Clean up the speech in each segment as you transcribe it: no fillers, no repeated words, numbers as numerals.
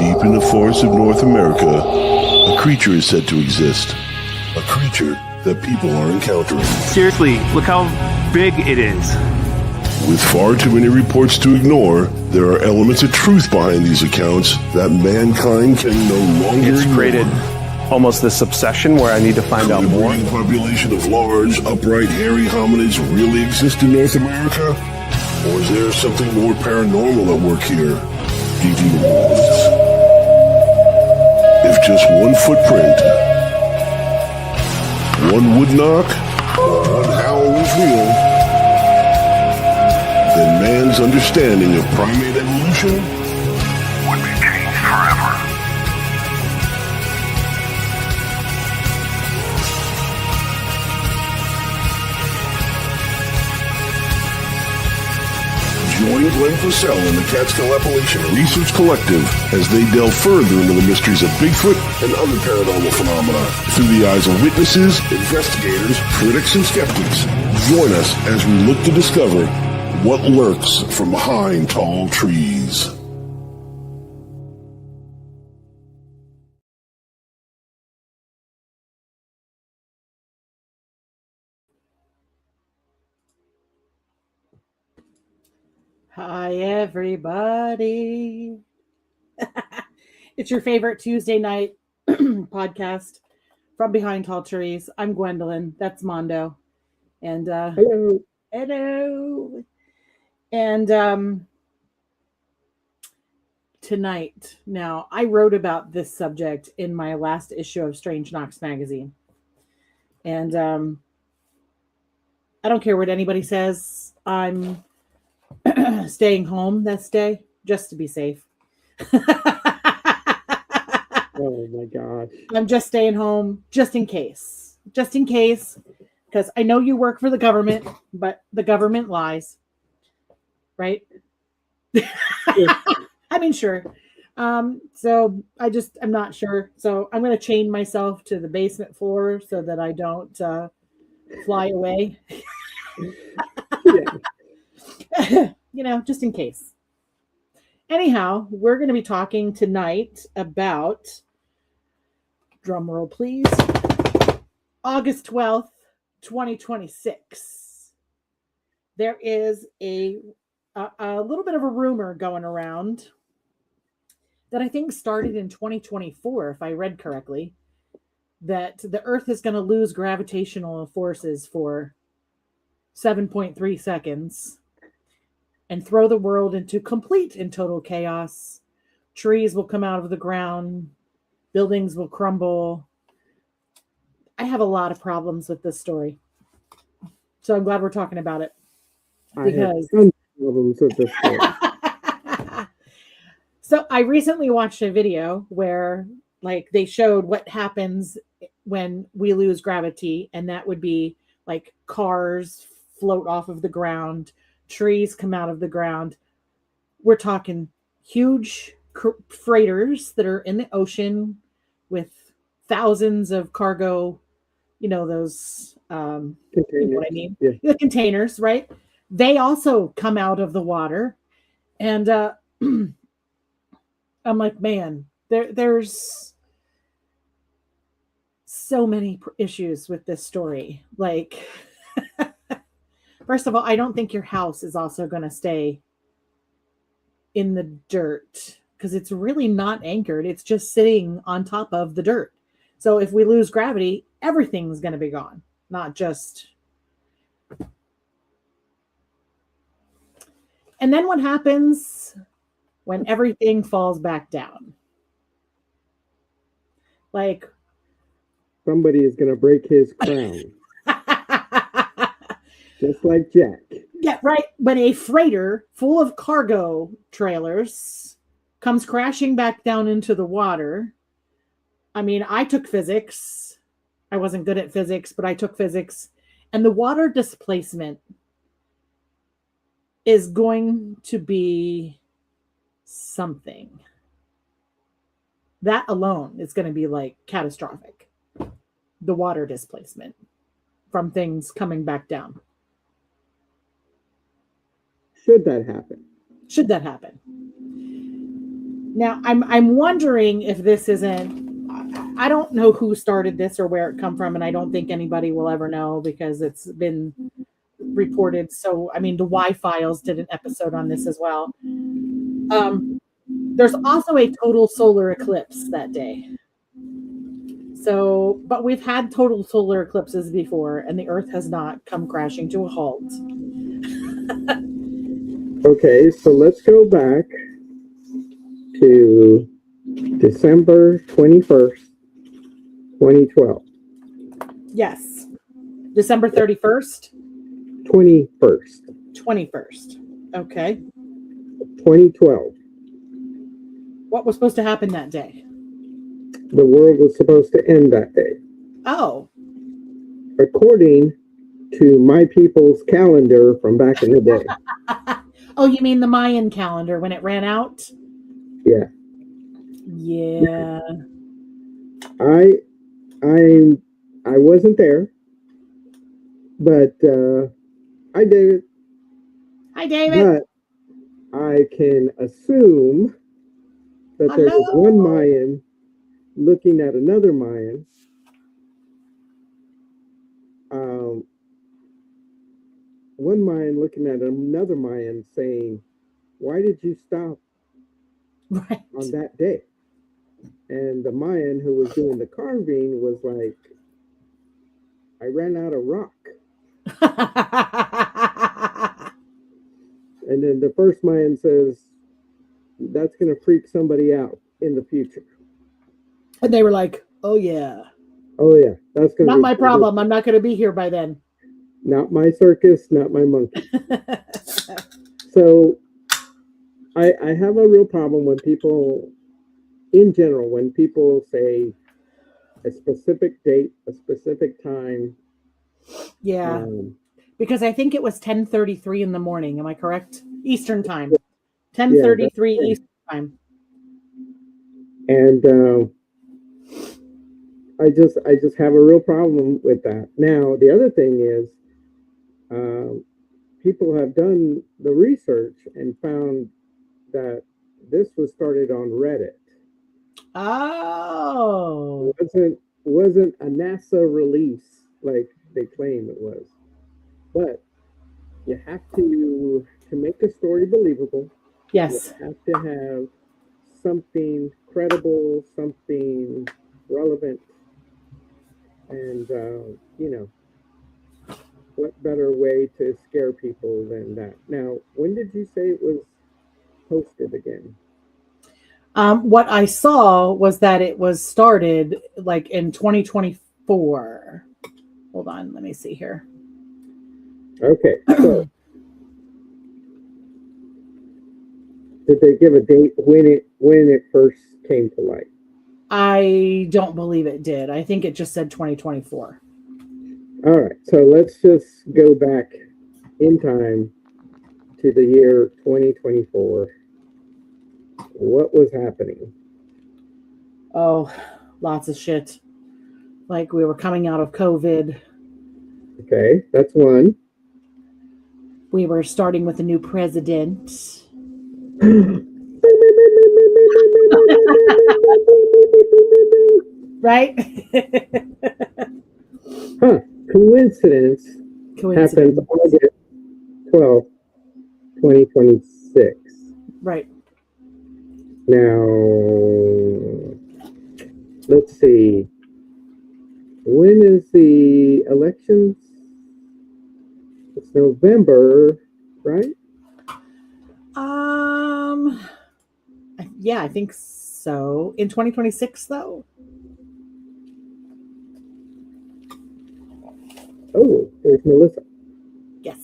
Deep in the forests of North America, a creature is said to exist. A creature that people are encountering. Seriously, look how big it is. With far too many reports to ignore, there are elements of truth behind these accounts that mankind can no longer It's ignore. created almost this obsession where I need to find out Could a more. breeding population of large, upright, hairy hominids really exist in North America? Or is there something more paranormal at work here, deep in the woods? If just one footprint, one wood knock, or one howl was real, then man's understanding of primate evolution would be changed forever. Join Glenn Purcell and the Catskill Appalachian Research Collective as they delve further into the mysteries of Bigfoot and other paranormal phenomena through the eyes of witnesses, investigators, critics, and skeptics. Join us as we look to discover what lurks from behind tall trees. Hi, everybody. It's your favorite Tuesday night podcast from Behind Tall Trees. I'm Gwendolyn. That's Mondo. And Hello. hello. And tonight, now, I wrote about this subject in my last issue of Strange Knocks magazine. And I don't care what anybody says. I'm staying home this day just to be safe. Oh my gosh. I'm just staying home just in case, because I know you work for the government, but the government lies, right? I mean, sure. So I'm not sure. So I'm going to chain myself to the basement floor so that I don't fly away. Just in case. Anyhow, we're going to be talking tonight about, drum roll please, August 12th, 2026. There is a little bit of a rumor going around that I think started in 2024, if I read correctly, that the Earth is going to lose gravitational forces for 7.3 seconds and throw the world into complete and total chaos. Trees will come out of the ground. Buildings will crumble. I have a lot of problems with this story. So I'm glad we're talking about it. I have some problems with this story. So I recently watched a video where they showed what happens when we lose gravity, and that would be like cars float off of the ground, trees come out of the ground. We're talking huge freighters that are in the ocean with thousands of cargo, those Containers. you know what I mean? Yeah. The containers, right? They also come out of the water. And I'm like, man, there's so many issues with this story. Like, first of all, I don't think your house is also going to stay in the dirt because it's really not anchored. It's just sitting on top of the dirt. So if we lose gravity, everything's going to be gone, not just. And then what happens when everything falls back down? Like, somebody is going to break his crown. Just like Jack. Yeah, right. When a freighter full of cargo trailers comes crashing back down into the water. I mean, I took physics. I wasn't good at physics, but I took physics. And the water displacement is going to be something. That alone is going to be like catastrophic. The water displacement from things coming back down. Should that happen? Should that happen? Now, I'm wondering if this isn't. I don't know who started this or where it come from, and I don't think anybody will ever know because it's been reported. So, I mean, the Y Files did an episode on this as well. There's also a total solar eclipse that day. So, but we've had total solar eclipses before, and the Earth has not come crashing to a halt. Okay, so let's go back to December 21st, 2012. Yes, December 31st, 21st, 21st. Okay, 2012. what was supposed to happen that day? The world was supposed to end that day. Oh, According to my people's calendar from back in the day. oh, you mean the Mayan calendar when it ran out? Yeah. Yeah. I wasn't there, but I did it. Hi, David. But I can assume that there was one Mayan looking at another Mayan. One Mayan looking at another Mayan saying, "Why did you stop on that day?" And the Mayan who was doing the carving was like, "I ran out of rock." And then the first Mayan says, "That's going to freak somebody out in the future." And they were like, "Oh yeah, oh yeah, that's going to not be my problem. I'm not going to be here by then." Not my circus, not my monkey. So I have a real problem when people, in general, when people say a specific date, a specific time. Yeah, because I think it was 10:33 in the morning. Am I correct? Eastern time. 10:33 Eastern time. And I just have a real problem with that. Now the other thing is, people have done the research and found that this was started on Reddit. Oh, wasn't a NASA release like they claim it was, but you have to make a story believable. Yes, you have to have something credible, something relevant, and what better way to scare people than that? Now, when did you say it was posted again? what I saw was that it was started like in 2024. Hold on, let me see here. Okay, so did they give a date when it first came to light? I don't believe it did. I think it just said 2024. All right, so let's just go back in time to the year 2024. What was happening? Oh, lots of shit. Like we were coming out of COVID. Okay, that's one. We were starting with a new president. Right? Huh. Coincidence. Happened August 12th, 2026. Right. Now, let's see. When is the elections? It's November, right? Yeah, I think so. In 2026, though. Oh, there's Melissa. Yes.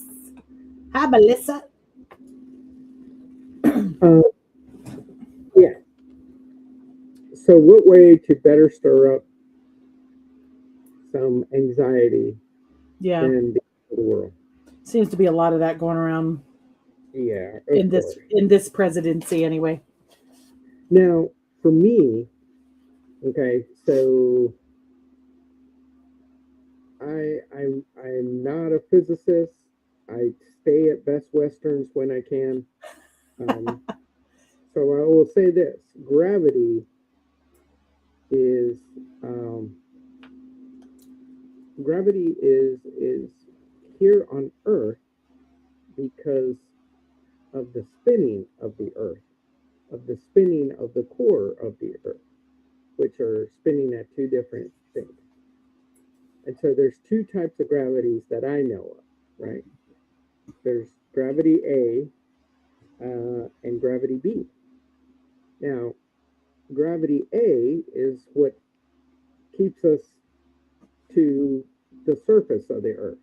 Hi, Melissa. Yeah. So, what way to better stir up some anxiety in the world? Seems to be a lot of that going around. Yeah. In this presidency, anyway. Now, for me, okay, so I'm not a physicist. I stay at Best Westerns when I can. So I will say this: gravity is is here on Earth because of the spinning of the Earth, of the spinning of the core of the Earth, which are spinning at two different things. And so there's two types of gravities that I know of, right? There's gravity A and gravity B. Now, gravity A is what keeps us to the surface of the Earth.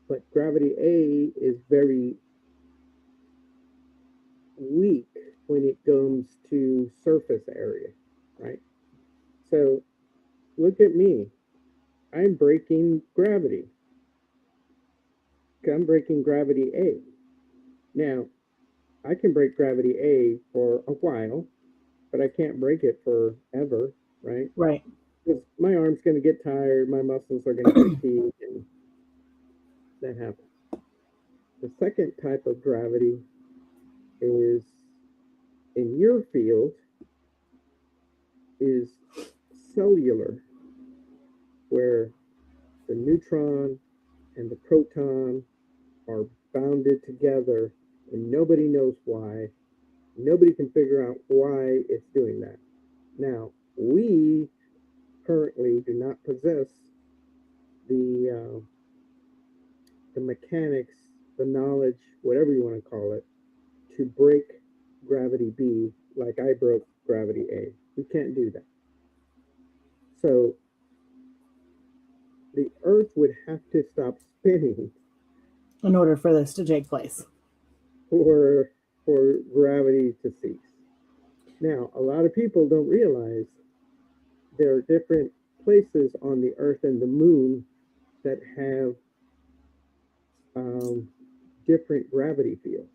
But gravity A is very weak when it comes to surface area, right? So look at me. I'm breaking gravity. I'm breaking gravity A. Now, I can break gravity A for a while, but I can't break it forever, right? Right. Because my arm's going to get tired, my muscles are going to get fatigued, and that happens. The second type of gravity is, in your field, is cellular, where the neutron and the proton are bounded together and nobody knows why. Nobody can figure out why it's doing that. Now, we currently do not possess the mechanics, the knowledge, whatever you want to call it, to break gravity B like I broke gravity A. We can't do that. So the Earth would have to stop spinning In order for this to take place. for gravity to cease. Now, a lot of people don't realize there are different places on the Earth and the Moon that have different gravity fields.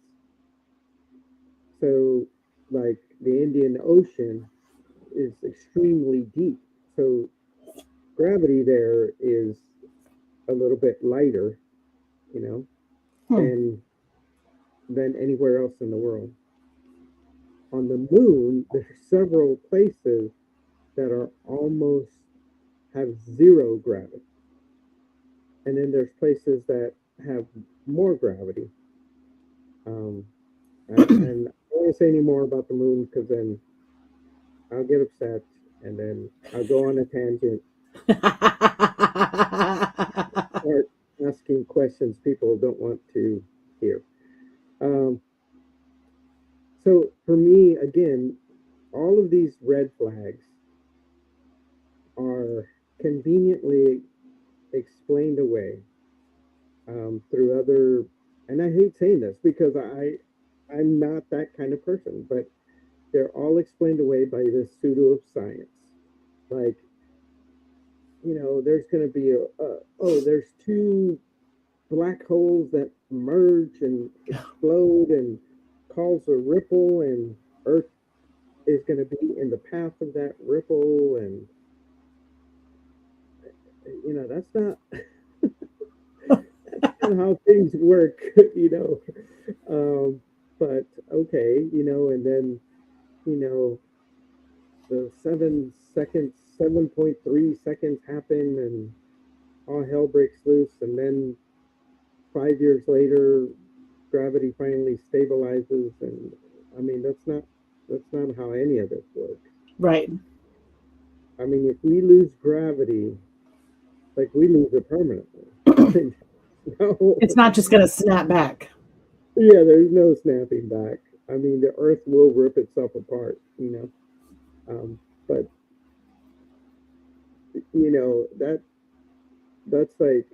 So, like the Indian Ocean is extremely deep. So, gravity there is a little bit lighter, you know, than anywhere else in the world. On the Moon, there's several places that are almost have zero gravity. And then there's places that have more gravity. And I don't want to say any more about the Moon because then I'll get upset and then I'll go on a tangent, start asking questions people don't want to hear. So for me, again, all of these red flags are conveniently explained away through other, and I hate saying this because I'm not that kind of person, but they're all explained away by this pseudoscience. Like, you know, there's going to be there's two black holes that merge and explode and cause a ripple, and Earth is going to be in the path of that ripple, and you know that's not that's not how things work, you know. But okay, you know, and then you know the 7.3 seconds happen, and all hell breaks loose, and then 5 years later, gravity finally stabilizes, and I mean that's not how any of this works. Right. I mean, if we lose gravity, like we lose it permanently. No. It's not just going to snap back. Yeah, there's no snapping back. I mean, the Earth will rip itself apart, you know. But you know that's like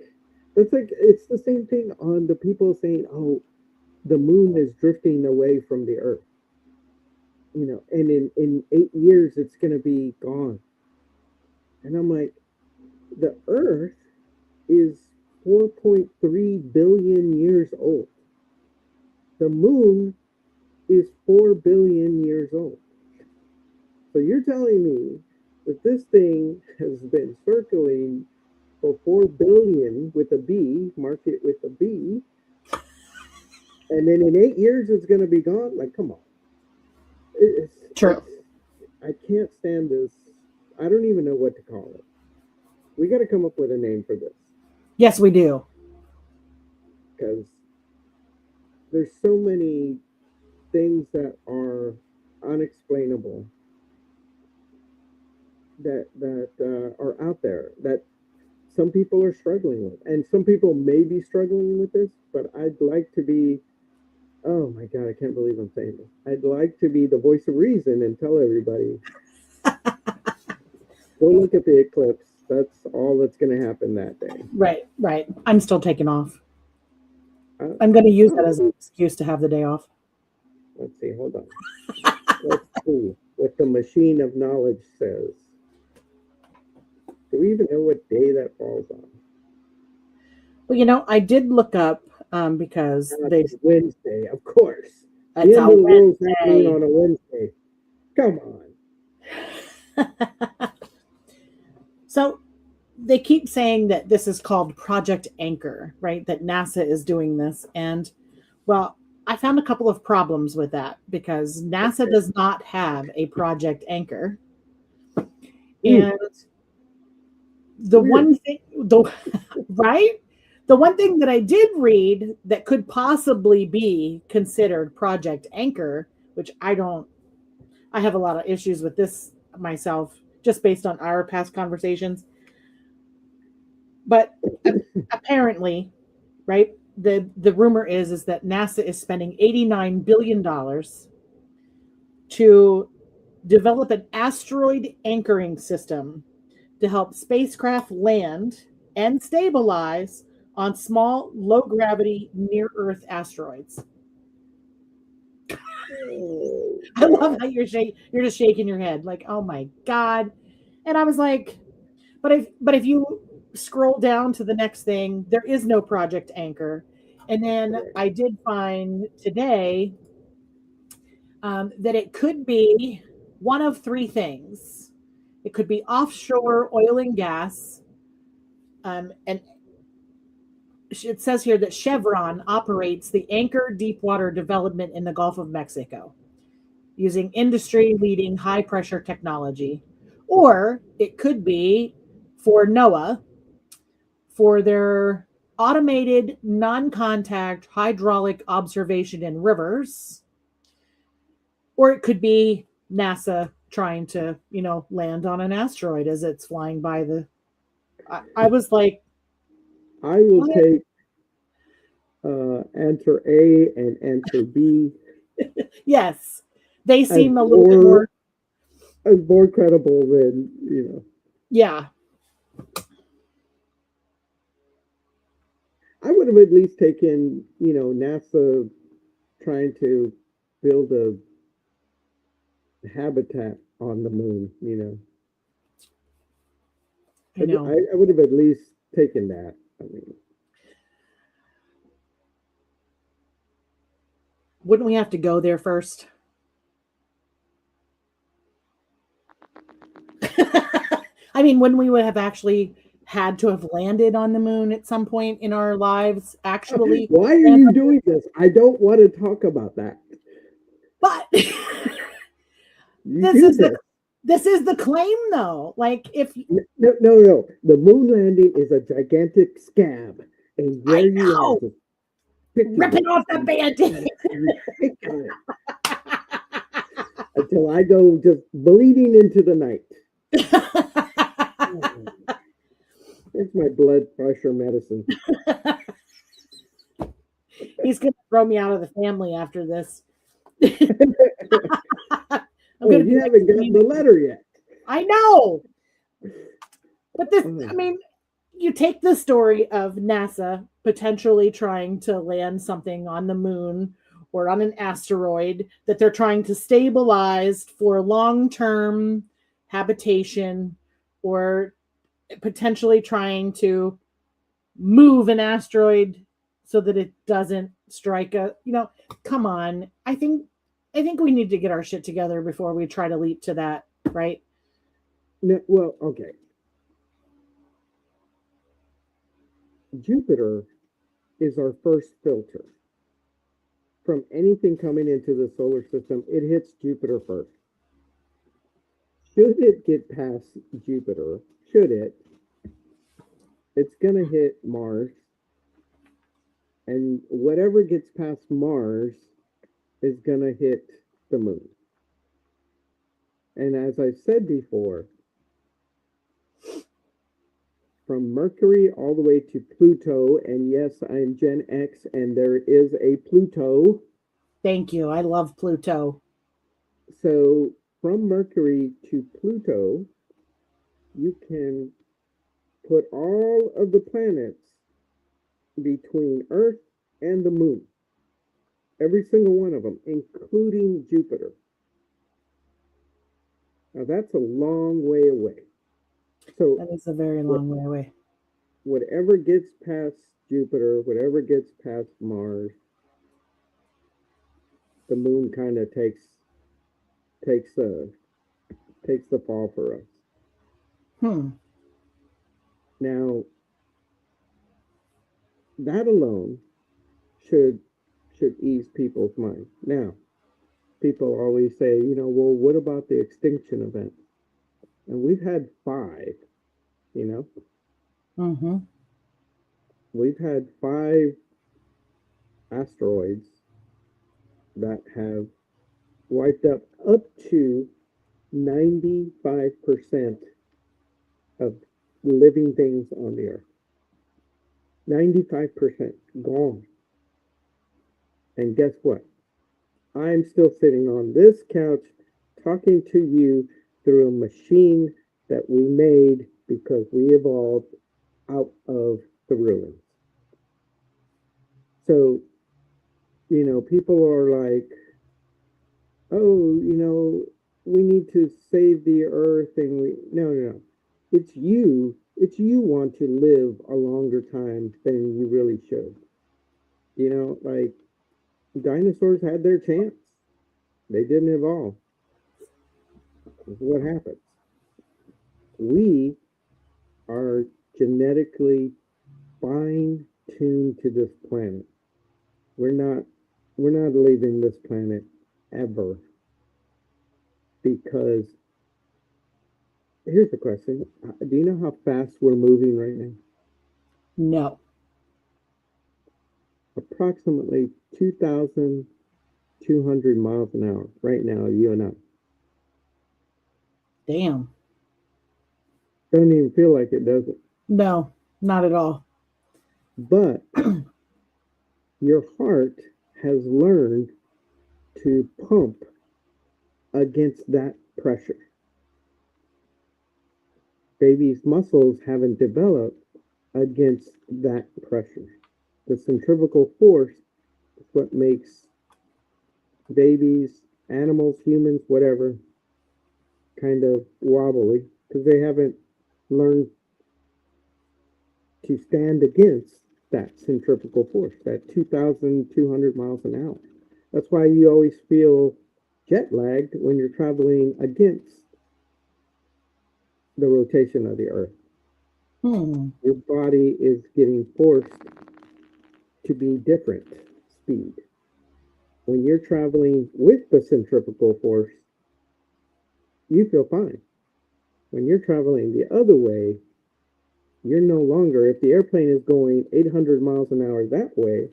it's the same thing on the people saying, "Oh, the Moon is drifting away from the Earth," you know, and in 8 years it's going to be gone. And I'm like, the Earth is 4.3 billion years old. The Moon is 4 billion years old. So you're telling me that this thing has been circling for 4 billion with a B, mark it with a B, and then in 8 years it's going to be gone? Like, come on. True. I can't stand this. I don't even know what to call it. We got to come up with a name for this Yes, we do. because there's so many things that are unexplainable that are out there that some people are struggling with, and some people may be struggling with this. But I'd like to be. Oh my God, I can't believe I'm saying this. I'd like to be the voice of reason and tell everybody, go look at the eclipse. That's all that's going to happen that day. Right, right. I'm still taking off. Uh, I'm going to use that as an excuse to have the day off. let's see, hold on. Let's see what the machine of knowledge says. Do we even know what day that falls on? Well, I did look up because It's Wednesday, of course. It's The end a of the world's happening Wednesday. on a Wednesday. Come on. So they keep saying that this is called Project Anchor, right? That NASA is doing this. And well, I found a couple of problems with that because NASA does not have a Project Anchor. And the Weird. one thing, right? The one thing that I did read that could possibly be considered Project Anchor, which I have a lot of issues with this myself, just based on our past conversations. But apparently, right, the rumor is that NASA is spending $89 billion to develop an asteroid anchoring system to help spacecraft land and stabilize on small, low gravity, near Earth asteroids. I love how you're just shaking your head, like, oh my God. And I was like, but if you scroll down to the next thing, there is no Project Anchor. And then I did find today that it could be one of three things. It could be offshore oil and gas. And it says here that Chevron operates the Anchor Deepwater development in the Gulf of Mexico using industry-leading high-pressure technology. Or it could be for NOAA for their automated non-contact hydraulic observation in rivers. Or it could be NASA trying to, land on an asteroid as it's flying by the... I was like... I will take answer A and answer B. Yes. They seem a little bit more... As more credible than, Yeah. I would have at least taken, NASA trying to build a habitat on the moon, I know. I would have at least taken that. I mean, wouldn't we have to go there first? I mean, wouldn't we would have actually had to have landed on the moon at some point in our lives, actually? Why are you doing this? I don't want to talk about that. But this is the claim, though. Like, if no, the moon landing is a gigantic scab, and there you are, just ripping off the Band-Aid until I go just bleeding into the night. It's my blood pressure medicine. He's going to throw me out of the family after this. You haven't gotten the letter yet. I know. But this, I mean, you take the story of NASA potentially trying to land something on the moon or on an asteroid that they're trying to stabilize for long-term habitation, or potentially trying to move an asteroid so that it doesn't strike come on. I think we need to get our shit together before we try to leap to that, right? No, well, okay. Jupiter is our first filter. from anything coming into the solar system, it hits Jupiter first. Should it get past Jupiter, it's going to hit Mars. And whatever gets past Mars is going to hit the moon. And as I've said before, from Mercury all the way to Pluto, and yes, I'm Gen X, and there is a Pluto. Thank you. I love Pluto. So from Mercury to Pluto, you can put all of the planets between Earth and the moon. Every single one of them, including Jupiter. Now that's a long way away. So that is a very long way away. Whatever gets past Jupiter, whatever gets past Mars, the moon kind of takes the fall for us. Now, that alone should ease people's mind. Now, people always say, well, what about the extinction event? And we've had 5, We've had 5 asteroids that have wiped up to 95% of living things on the Earth. 95% gone. And guess what? I'm still sitting on this couch talking to you through a machine that we made because we evolved out of the ruins. So, people are like, oh, we need to save the Earth, and no. It's you want to live a longer time than you really should. Like dinosaurs had their chance. They didn't evolve. What happens? We are genetically fine-tuned to this planet. We're not leaving this planet ever. Because here's the question. Do you know how fast we're moving right now? No. Approximately 2,200 miles an hour right now, you and I. Damn. Doesn't even feel like it, does it? No, not at all. But your heart has learned to pump against that pressure. Baby's muscles haven't developed against that pressure. The centrifugal force is what makes babies, animals, humans, whatever, kind of wobbly because they haven't learned to stand against that centrifugal force, that 2,200 miles an hour. That's why you always feel jet lagged when you're traveling against the rotation of the Earth. Your body is getting forced to be different speed. When you're traveling with the centrifugal force, you feel fine. When you're traveling the other way, you're no longer, if the airplane is going 800 miles an hour that way,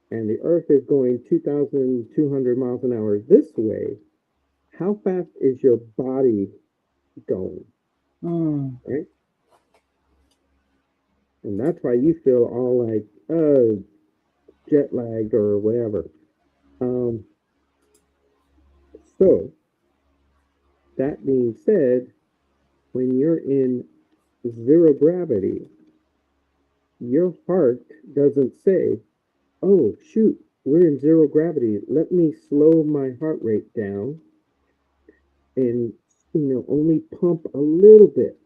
and the Earth is going 2,200 miles an hour this way, how fast is your body going? Right? And that's why you feel all like, jet lagged or whatever. So, that being said, when you're in zero gravity, your heart doesn't say, oh, shoot, we're in zero gravity. Let me slow my heart rate down and, only pump a little bit.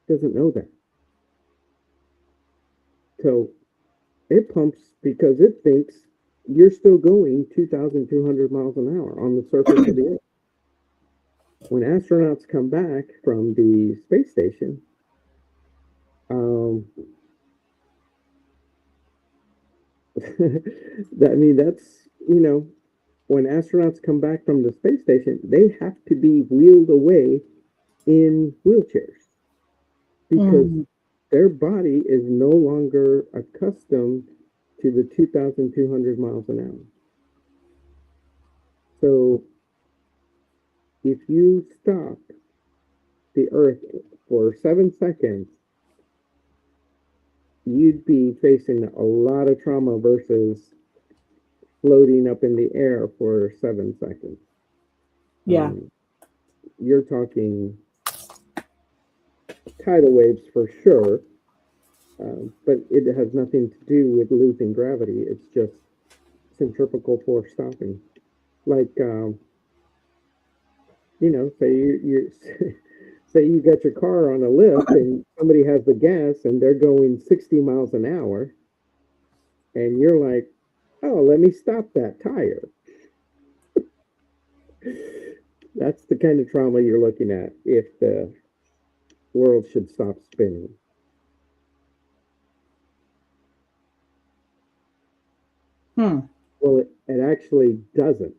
It doesn't know that. So it pumps because it thinks you're still going 2,200 miles an hour on the surface of the Earth. When astronauts come back from the space station, when astronauts come back from the space station, they have to be wheeled away in wheelchairs because their body is no longer accustomed to the 2,200 miles an hour. So if you stop the Earth for 7 seconds, you'd be facing a lot of trauma versus floating up in the air for 7 seconds. Yeah. You're talking tidal waves for sure, but it has nothing to do with losing gravity. It's just centrifugal force stopping. Like, say you say you got your car on a lift and somebody has the gas and they're going 60 miles an hour, and you're like, oh, let me stop that tire. That's the kind of trauma you're looking at if the world should stop spinning. Well, it actually doesn't.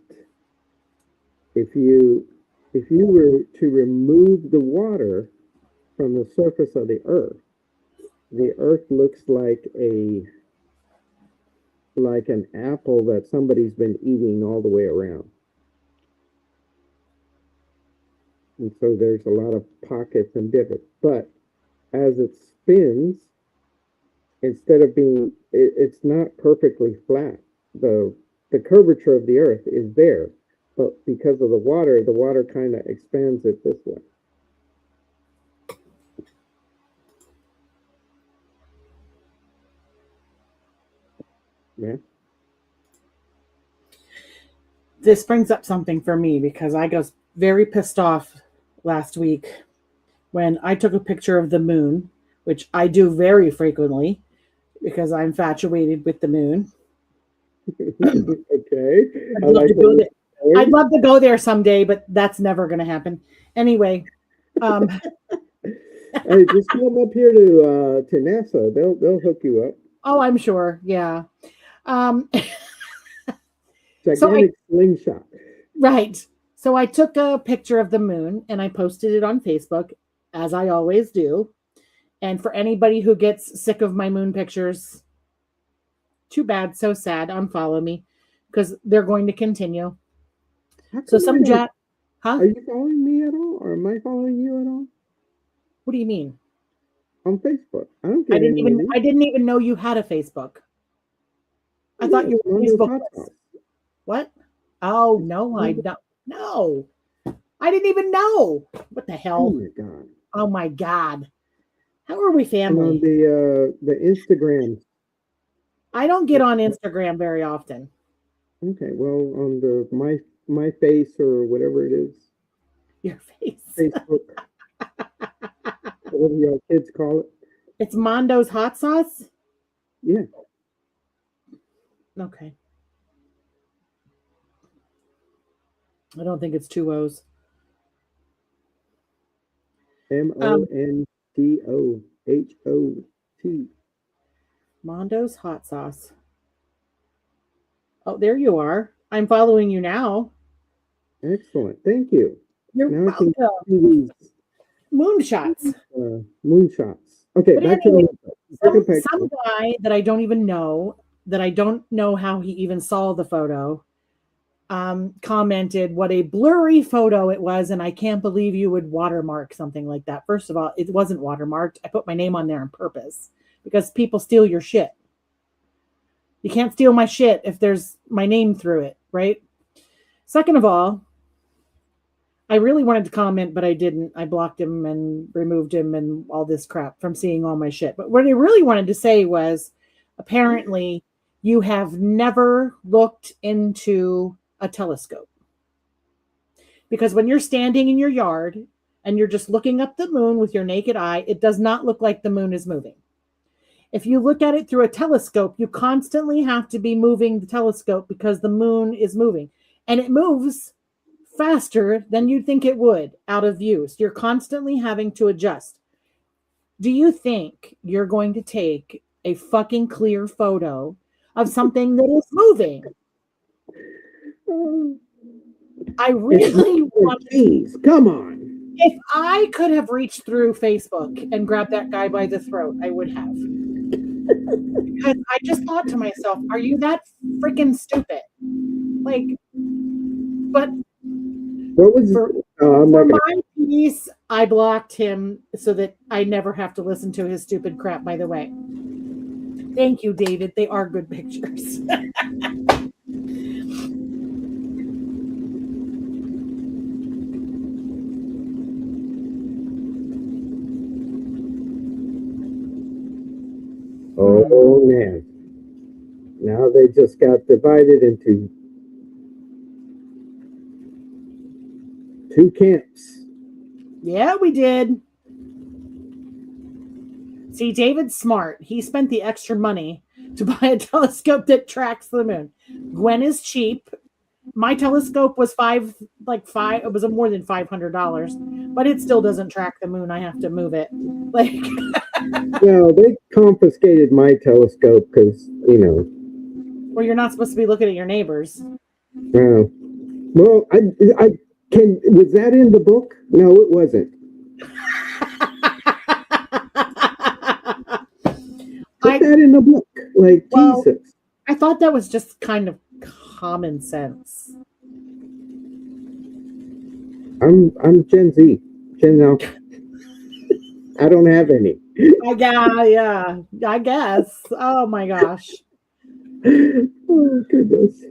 If you were to remove the water from the surface of the Earth looks like an apple that somebody's been eating all the way around. And so there's a lot of pockets and divots. But as it spins, instead of being, it's not perfectly flat. The curvature of the Earth is there, but because of the water kind of expands it this way. Yeah. This brings up something for me because I was very pissed off last week when I took a picture of the moon, which I do very frequently because I'm infatuated with the moon. Okay. I'd love to go there someday, but that's never going to happen. Anyway. Hey, just come up here to NASA. They'll hook you up. Oh, I'm sure. Yeah. Gigantic slingshot. Right. So I took a picture of the moon and I posted it on Facebook, as I always do. And for anybody who gets sick of my moon pictures, too bad, so sad, unfollow me because they're going to continue. So some Jack, huh? Are you following me at all, or am I following you at all? What do you mean? On Facebook. I didn't even know you had a Facebook. I thought you were Facebook. What? Oh no, I don't. No, I didn't even know. What the hell? Oh my god. Oh my god. How are we family? And on the Instagram. I don't get on Instagram very often. Okay, well, on the my face or whatever it is. Your face. Facebook. Whatever your kids call it. It's Mondo's hot sauce? Yeah. Okay. I don't think it's 2 O's. MONDOHOT. Mondo's hot sauce. Oh, there you are. I'm following you now. Excellent. Thank you. You're now welcome. I can see these moonshots. Moonshots. Okay, but back anyway, to the some guy that I don't even know, that I don't know how he even saw the photo, commented what a blurry photo it was, and I can't believe you would watermark something like that. First of all, it wasn't watermarked. I put my name on there on purpose because people steal your shit. You can't steal my shit if there's my name through it, right? Second of all, I really wanted to comment, but I didn't. I blocked him and removed him and all this crap from seeing all my shit. But what I really wanted to say was, apparently, you have never looked into a telescope. Because when you're standing in your yard and you're just looking up the moon with your naked eye, it does not look like the moon is moving. If you look at it through a telescope, you constantly have to be moving the telescope because the moon is moving. And it moves faster than you'd think it would out of view. So you're constantly having to adjust. Do you think you're going to take a fucking clear photo of something that is moving? I really want. Jeez, come on. If I could have reached through Facebook and grabbed that guy by the throat, I would have. Because I just thought to myself, are you that freaking stupid? Like, but What was for I'm not gonna, my piece, I blocked him so that I never have to listen to his stupid crap, by the way. Thank you, David. They are good pictures. oh man. Now they just got divided into two camps. Yeah, we did. See, David's smart. He spent the extra money to buy a telescope that tracks the moon. Gwen is cheap. My telescope was it was more than $500, but it still doesn't track the moon. I have to move it. Like, Well, they confiscated my telescope because, well, you're not supposed to be looking at your neighbors. well, was that in the book? No, it wasn't. Put that in the book. Like, well, Jesus. I thought that was just kind of common sense. I'm Gen Z. Gen Alpha. I don't have any. Yeah, I guess. Oh my gosh. Oh goodness.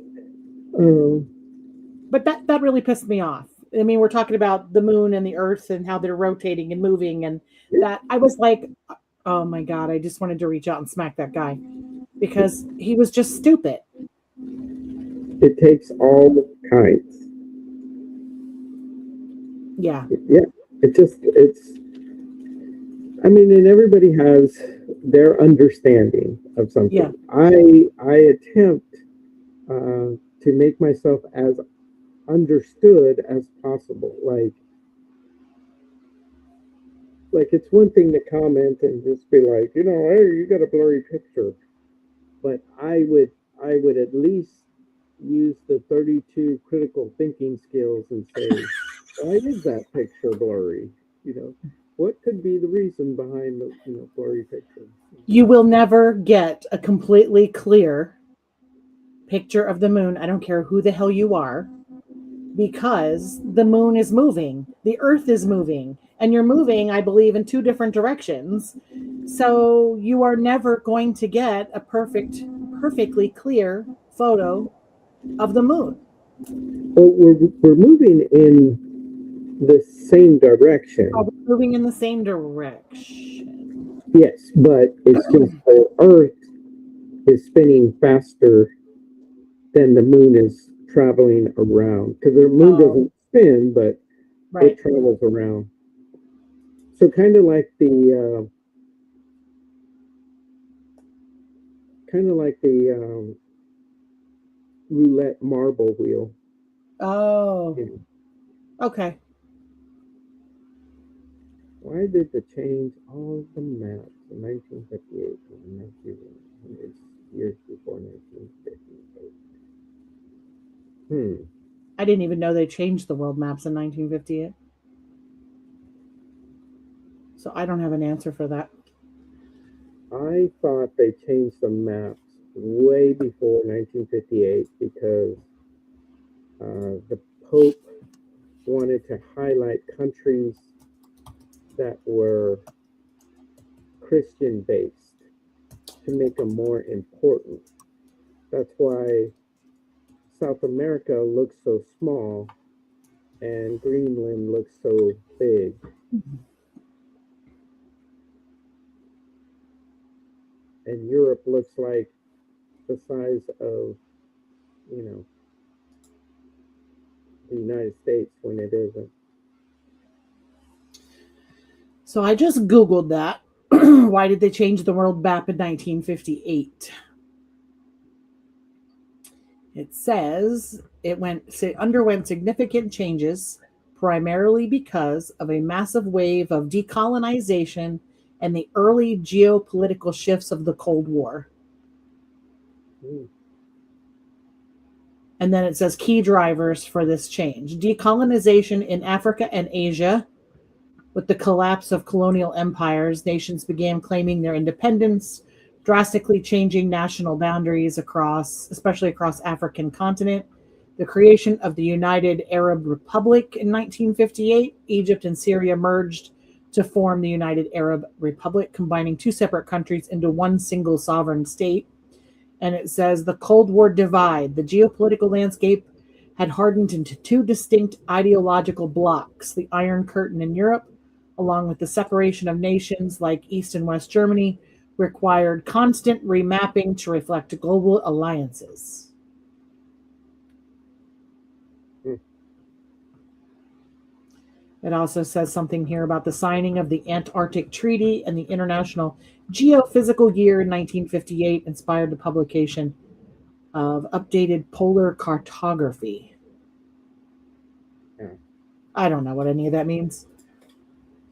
But that really pissed me off. I mean, we're talking about the moon and the earth and how they're rotating and moving, and that I was like, oh my God, I just wanted to reach out and smack that guy because he was just stupid. It takes all kinds. Yeah. Yeah. And everybody has their understanding of something. Yeah. I attempt to make myself as understood as possible. Like it's one thing to comment and just be like, hey, you got a blurry picture. But I would at least use the 32 critical thinking skills and say, why is that picture blurry? What could be the reason behind the blurry picture? You will never get a completely clear picture of the moon. I don't care who the hell you are, because the moon is moving, the earth is moving, and you're moving, I believe, in two different directions. So you are never going to get a perfectly clear photo of the moon. Well, we're moving in the same direction. Oh, we're moving in the same direction. Yes, but it's just the Earth is spinning faster than the moon is traveling around. Because the moon doesn't spin, but it travels around. So kind of like the roulette marble wheel. Oh, okay. Why did they change all the maps in 1958 and 1900 years before 1958? I didn't even know they changed the world maps in 1958. So I don't have an answer for that. I thought they changed the maps way before 1958 because the Pope wanted to highlight countries that were Christian based to make them more important. That's why South America looks so small and Greenland looks so big. And Europe looks like the size of, the United States when it isn't. So I just Googled that. Why did they change the world map in 1958? It says it underwent significant changes, primarily because of a massive wave of decolonization and the early geopolitical shifts of the Cold War. And then it says key drivers for this change: decolonization in Africa and Asia. With the collapse of colonial empires, nations began claiming their independence, drastically changing national boundaries especially across African continent. The creation of the United Arab Republic in 1958, Egypt and Syria merged to form the United Arab Republic, combining two separate countries into one single sovereign state. And it says the Cold War divide, the geopolitical landscape had hardened into two distinct ideological blocks: the Iron Curtain in Europe, along with the separation of nations like East and West Germany, required constant remapping to reflect global alliances. It also says something here about the signing of the Antarctic Treaty and the International Geophysical Year in 1958 inspired the publication of updated polar cartography. Yeah. I don't know what any of that means.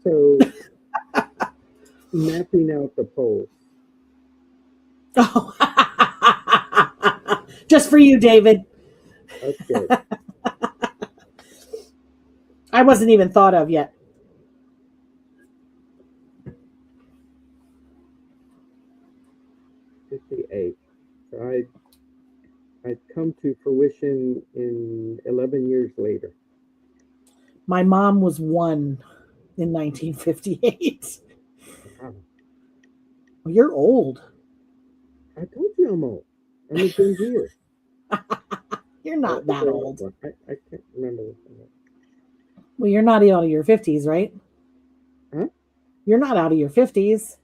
So, mapping out the poles. Oh, just for you, David. That's good. I wasn't even thought of yet. '58. So I'd come to fruition in 11 years later. My mom was 1 in 1958. Wow. Well, you're old. I told you I'm old. I'm a Gen Zer. You're not that old. I can't remember. Well, you're not out of your 50s, right? Huh? You're not out of your 50s.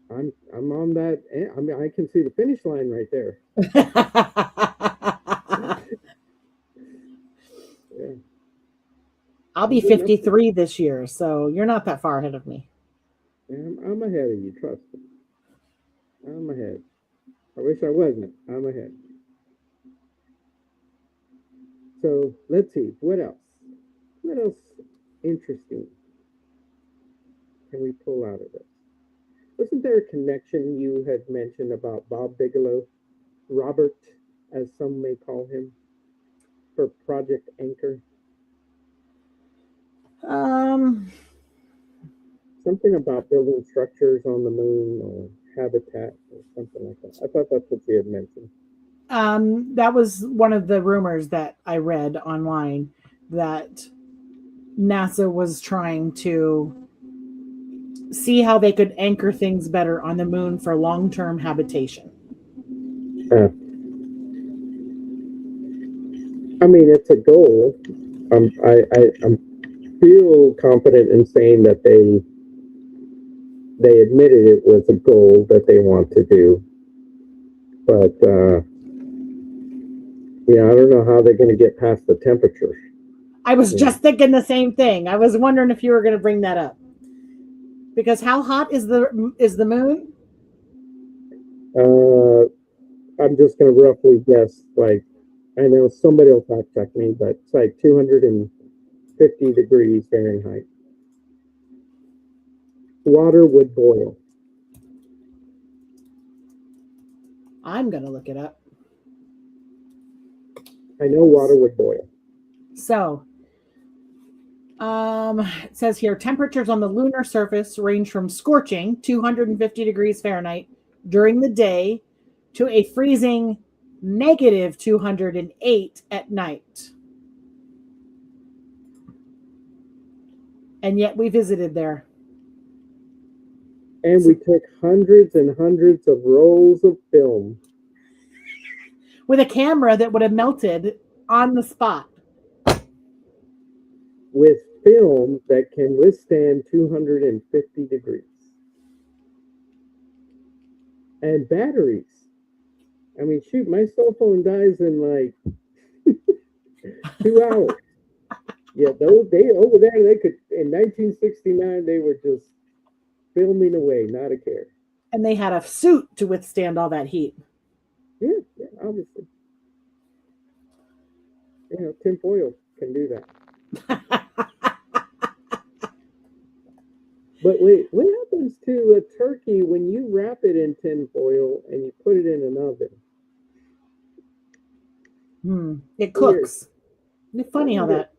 I'm on that. I mean, I can see the finish line right there. Yeah. I'll be 53 this year, so you're not that far ahead of me. I'm ahead of you, trust me. I'm ahead. I wish I wasn't. I'm ahead. So let's see. What else? What else interesting can we pull out of this? Wasn't there a connection you had mentioned about Bob Bigelow, Robert, as some may call him, for Project Anchor? Something about building structures on the moon or habitat or something like that. I thought that's what you had mentioned. That was one of the rumors that I read online, that NASA was trying to see how they could anchor things better on the moon for long-term habitation. I mean, it's a goal. I feel confident in saying that they admitted it was a goal that they want to do, but yeah, I don't know how they're going to get past the temperature. I was just thinking the same thing. I was wondering if you were going to bring that up, because how hot is the moon? I'm just going to roughly guess. Like, I know somebody will fact check me, but it's like 250 degrees Fahrenheit. Water would boil. I'm going to look it up. I know water would boil. So, it says here, temperatures on the lunar surface range from scorching 250 degrees Fahrenheit during the day to a freezing negative 208 at night. And yet we visited there. And we took hundreds and hundreds of rolls of film. With a camera that would have melted on the spot. With film that can withstand 250 degrees. And batteries. I mean, shoot, my cell phone dies in like 2 hours. Yeah, they over there, they could, in 1969, they were just filming away, not a care. And they had a suit to withstand all that heat. Yeah, obviously. You know, tinfoil can do that. But wait, what happens to a turkey when you wrap it in tinfoil and you put it in an oven? It Weird. cooks. Isn't it funny how that?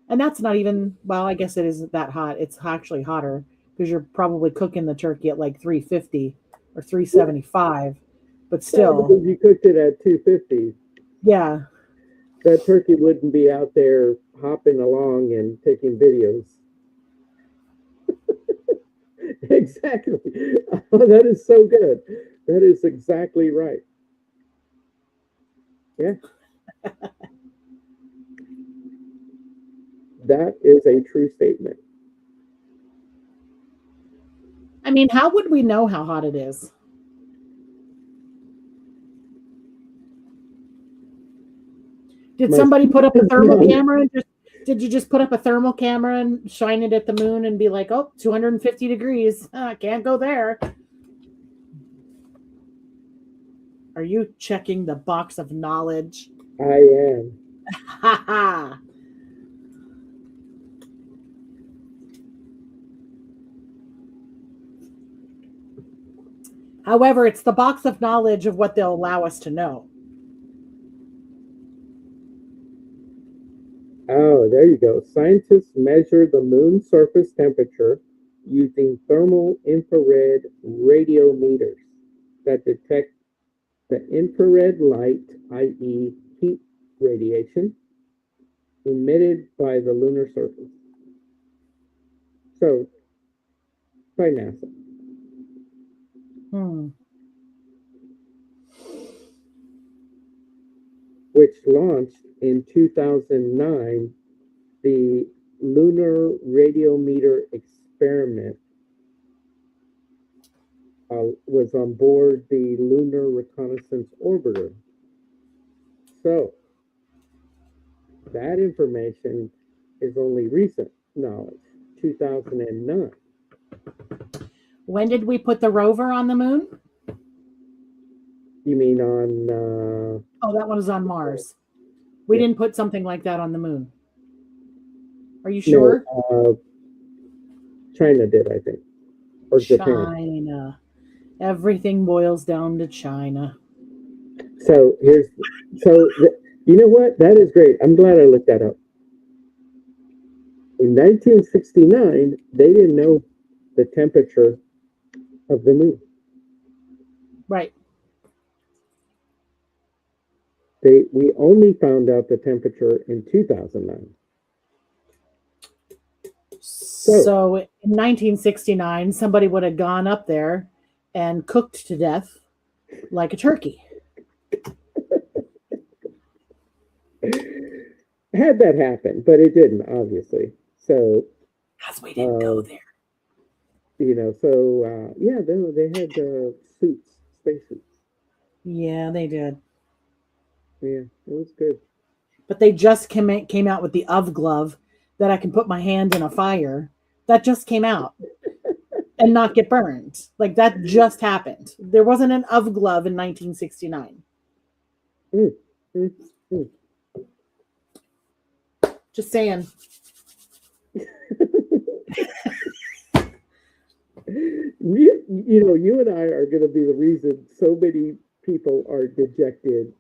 And that's not even, well, I guess it isn't that hot. It's actually hotter because you're probably cooking the turkey at like 350 or 375. But Yeah, still, because you cooked it at 250. yeah. That turkey wouldn't be out there hopping along and taking videos. Exactly. Oh, that is so good. That is exactly right. Yeah. That is a true statement. I mean, how would we know how hot it is? Did My somebody put up a thermal mom, camera and did you just put up a thermal camera and shine it at the moon and be like, oh, 250 degrees. Can't go there. Are you checking the box of knowledge? I am. Ha ha. However, it's the box of knowledge of what they'll allow us to know. Oh, there you go. Scientists measure the moon's surface temperature using thermal infrared radiometers that detect the infrared light, i.e., heat radiation, emitted by the lunar surface. So, by NASA. Which launched in 2009 the Lunar Radiometer Experiment. Was on board the Lunar Reconnaissance Orbiter. So, that information is only recent knowledge, 2009. When did we put the rover on the moon? You mean on... Oh, that one was on Mars. We didn't put something like that on the moon. Are you sure? No, China did, I think. Or Japan. China. Everything boils down to China. So you know what? That is great. I'm glad I looked that up. In 1969, they didn't know the temperature of the moon. Right. We only found out the temperature in 2009. So in 1969, somebody would have gone up there and cooked to death like a turkey. Had that happen, but it didn't, obviously. So, because we didn't go there. You know, so yeah, they had suits, spacesuits. Yeah, they did. Yeah, it was good. But they just came out with the UV glove that I can put my hand in a fire. That just came out and not get burned. Like that just happened. There wasn't an UV glove in 1969. Just saying. You and I are going to be the reason so many people are dejected.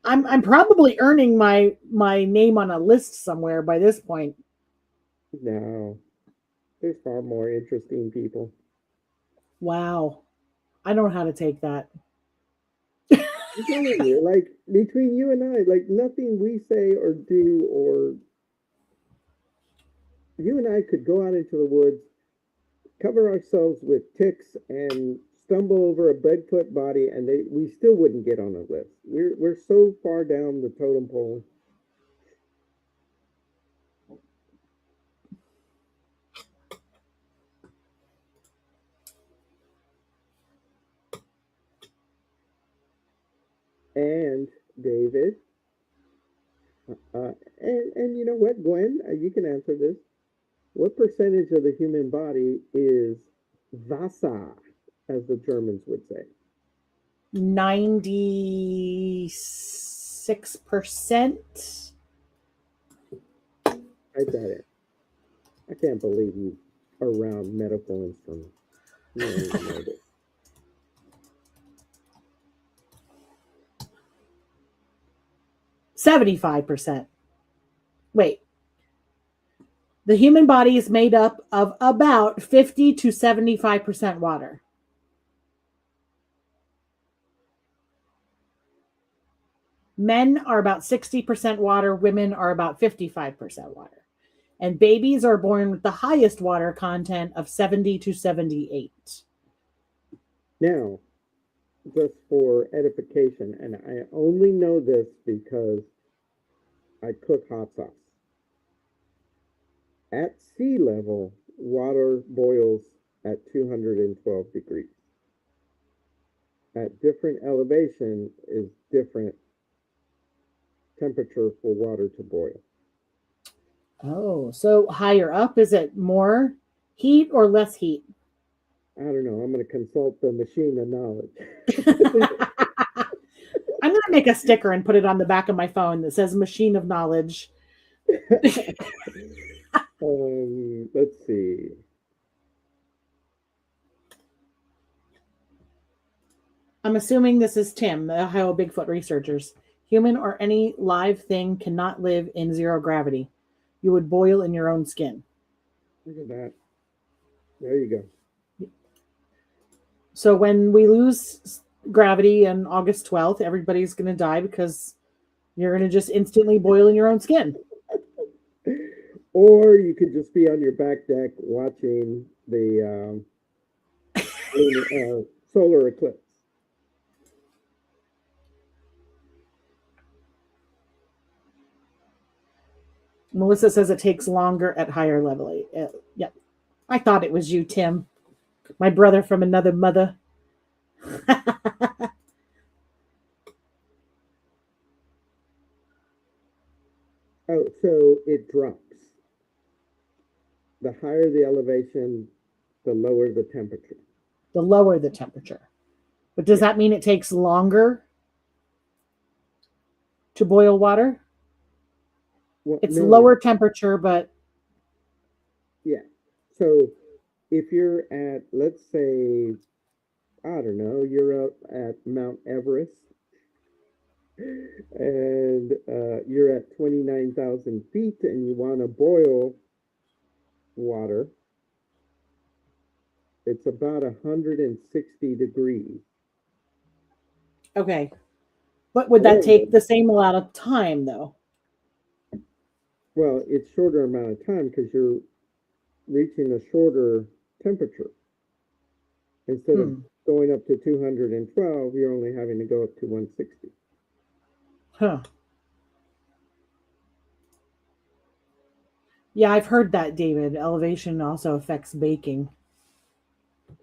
I'm probably earning my name on a list somewhere by this point. No, there's far more interesting people. Wow, I don't know how to take that. I'm telling you, like between you and I, like nothing we say or do, or you and I could go out into the woods, cover ourselves with ticks, and stumble over a Bigfoot body, and we still wouldn't get on a list. We're so far down the totem pole. And David, and you know what, Gwen, you can answer this. What percentage of the human body is Wasser, as the Germans would say? 96%. I bet it. I can't believe you are around medical instruments. You don't even know this. 75%. Wait. The human body is made up of about 50 to 75% water. Men are about 60% water. Women are about 55% water. And babies are born with the highest water content of 70 to 78. Now, just for edification, and I only know this because I cook hot sauce. At sea level, water boils at 212 degrees. At different elevation is different temperature for water to boil. Oh, so higher up, is it more heat or less heat? I don't know. I'm going to consult the machine of knowledge. I'm going to make a sticker and put it on the back of my phone that says machine of knowledge. Let's see. I'm assuming this is Tim, the Ohio Bigfoot researchers. Human or any live thing cannot live in zero gravity. You would boil in your own skin. Look at that. There you go. So when we lose gravity on August 12th, everybody's going to die because you're going to just instantly boil in your own skin. Or you could just be on your back deck watching the solar eclipse. Melissa says it takes longer at higher level. Yeah, I thought it was you, Tim. My brother from another mother. Oh, so it drops. The higher the elevation, the lower the temperature. The lower the temperature. But does that mean it takes longer to boil water? Well, It's no. lower temperature, but... Yeah. So if you're at, let's say, I don't know, you're up at Mount Everest and you're at 29,000 feet and you want to boil water, it's about 160 degrees. Okay. But would that take the same amount of time, though? Well, it's shorter amount of time because you're reaching a shorter temperature. Instead of going up to 212, you're only having to go up to 160. Huh. Yeah, I've heard that, David. Elevation also affects baking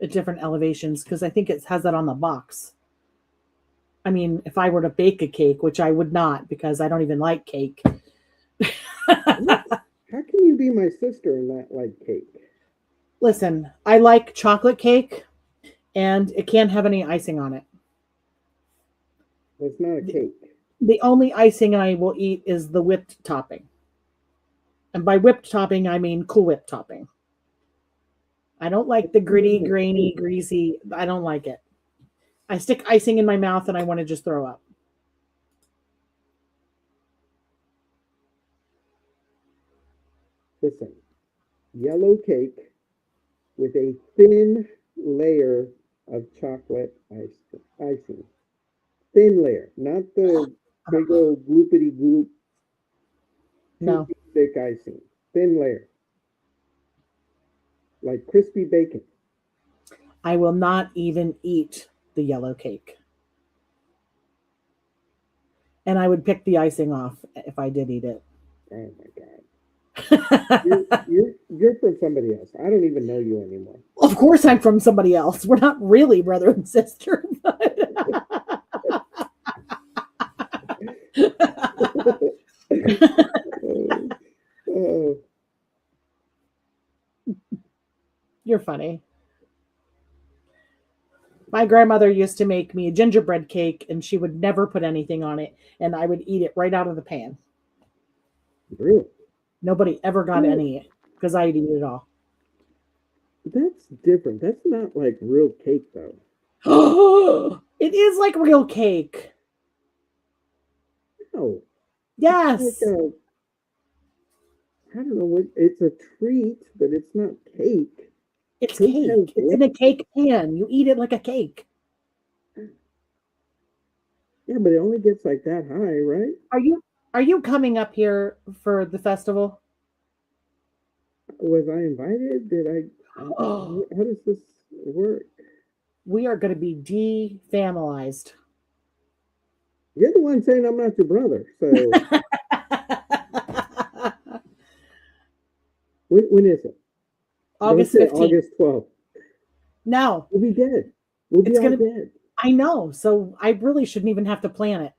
at different elevations because I think it has that on the box. I mean, if I were to bake a cake, which I would not because I don't even like cake. How can you be my sister and not like cake? Listen, I like chocolate cake and it can't have any icing on it. It's not a cake. The only icing I will eat is the whipped topping. And by whipped topping, I mean Cool Whip topping. I don't like the gritty, grainy, greasy. I don't like it. I stick icing in my mouth and I want to just throw up. Listen, yellow cake with a thin layer of chocolate icing. Thin layer, not the big old gloopity gloop. No. Thick icing. Thin layer. Like crispy bacon. I will not even eat the yellow cake. And I would pick the icing off if I did eat it. Oh my God. You're from somebody else. I don't even know you anymore. Of course I'm from somebody else. We're not really brother and sister. You're funny. My grandmother used to make me a gingerbread cake and she would never put anything on it and I would eat it right out of the pan. Really? Nobody ever got any because I'd eat it all. That's different. That's not like real cake though. It is like real cake. No. Yes. It's like I don't know what it's a treat, but it's not cake. It's Cake cake. has It's in a cake pan. You eat it like a cake. Yeah, but it only gets like that high, right? Are you coming up here for the festival? Was I invited? Did I? Oh, How does this work? we are going to be defamilized. You're the one saying I'm not your brother. So when is it? August Don't say 15th. August 12th. No, We'll be dead. We'll be it's all going to, dead. I know. So I really shouldn't even have to plan it.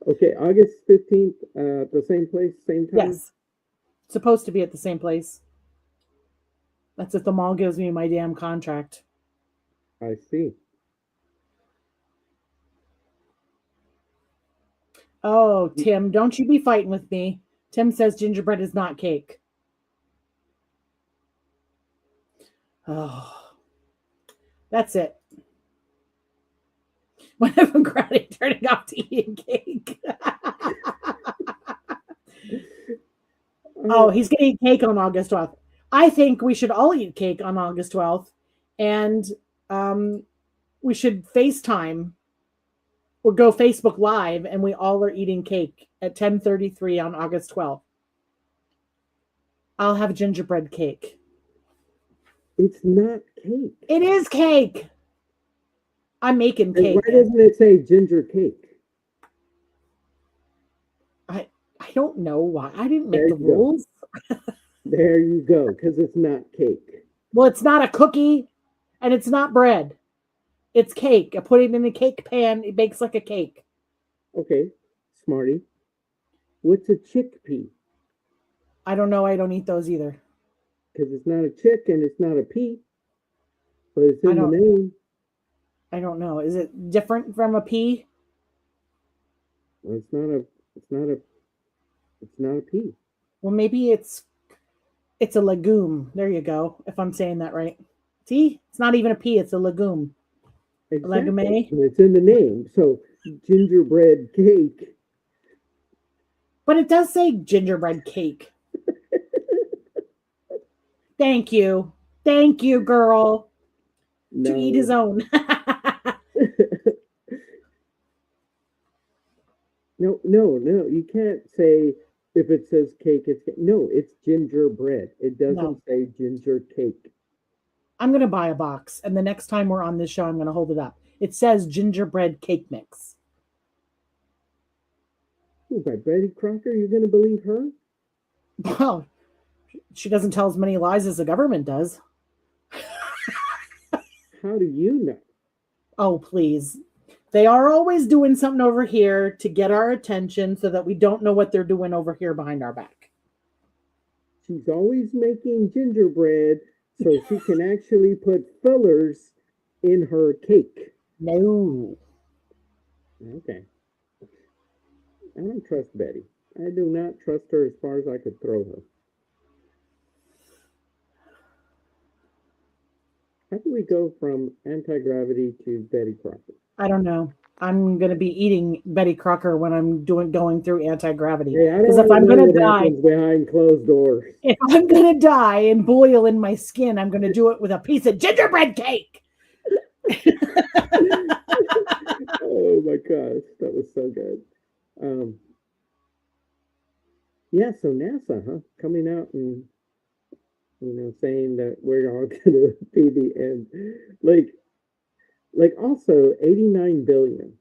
Okay, August 15th, the same place, same time? Yes. Supposed to be at the same place. That's if the mall gives me my damn contract. I see. Oh, Tim, don't you be fighting with me. Tim says gingerbread is not cake. Oh, that's it. One of them crowded turning off to eating cake. Oh, he's going to eat cake on August 12th. I think we should all eat cake on August 12th. And we should FaceTime or go Facebook Live, and we all are eating cake at 10:33 on August 12th. I'll have gingerbread cake. It's not cake. It is cake. I'm making And cake. why doesn't it say ginger cake? I don't know why. I didn't make There the you go. rules. There you go, because it's not cake. Well, it's not a cookie, and it's not bread. It's cake. I put it in a cake pan. It bakes like a cake. Okay, smarty. What's a chickpea? I don't know. I don't eat those either. Because it's not a chick and it's not a pea, but it's in the don't- name. I don't know. Is it different from a pea? Well, it's not a pea. Well, maybe it's a legume. There you go. If I'm saying that right. See, it's not even a pea. It's a legume. Exactly. Legume. And it's in the name. So gingerbread cake. But it does say gingerbread cake. Thank you. Thank you, girl. No. To eat his own. No. You can't say if it says cake, it's cake. No, it's gingerbread. It doesn't say ginger cake. I'm going to buy a box, and the next time we're on this show, I'm going to hold it up. It says gingerbread cake mix. Ooh, by Betty Crocker, you're going to believe her? Well, she doesn't tell as many lies as the government does. How do you know? Oh, please. They are always doing something over here to get our attention so that we don't know what they're doing over here behind our back. She's always making gingerbread so she can actually put fillers in her cake. No. Okay. I don't trust Betty. I do not trust her as far as I could throw her. How do we go from anti-gravity to Betty Crocker? I don't know. I'm going to be eating Betty Crocker when I'm going through anti-gravity. Hey, I don't Because if I'm know going what to die, happens behind closed doors. if I'm going to die and boil in my skin, I'm going to do it with a piece of gingerbread cake. Oh my gosh, that was so good. Yeah, so NASA, coming out and saying that we're all gonna be the end. Like also 89 billion.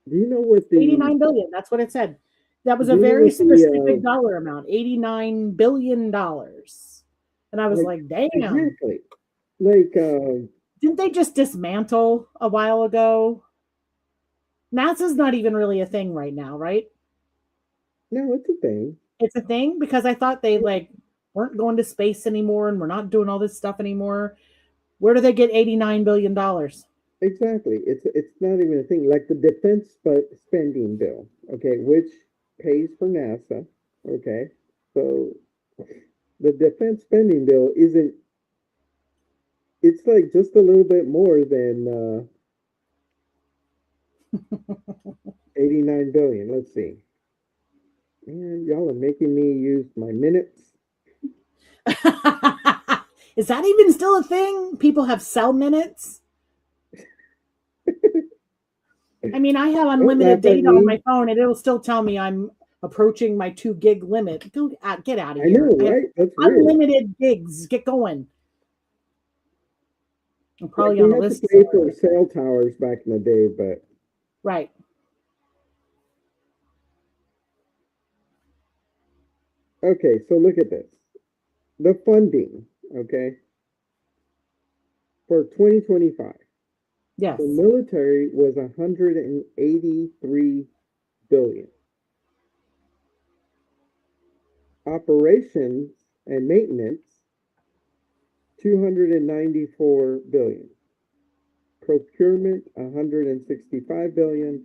Do you know what the 89 billion, that's what it said. That was a Do you know very what the, specific dollar amount, $89 billion. And I was like, damn. exactly. Like Didn't they just dismantle a while ago? NASA's not even really a thing right now, right? no, it's a thing. It's a thing because I thought they weren't going to space anymore and we're not doing all this stuff anymore. Where do they get $89 billion? Exactly. It's not even a thing. Like the defense spending bill, okay, which pays for NASA, okay? So the defense spending bill isn't, it's like just a little bit more than $89 billion. Let's see. Man, y'all are making me use my minutes. Is that even still a thing? People have cell minutes? I mean, I have unlimited data on my phone, and it'll still tell me I'm approaching my 2 gig limit. Get out of here. I know, right? That's unlimited gigs. Get going. I'm probably on a list. We had to pay for cell towers back in the day, but right. Okay, so look at this. The funding, okay, for 2025. Yes. The military was $183 billion. Operations and maintenance, $294 billion. Procurement, $165 billion,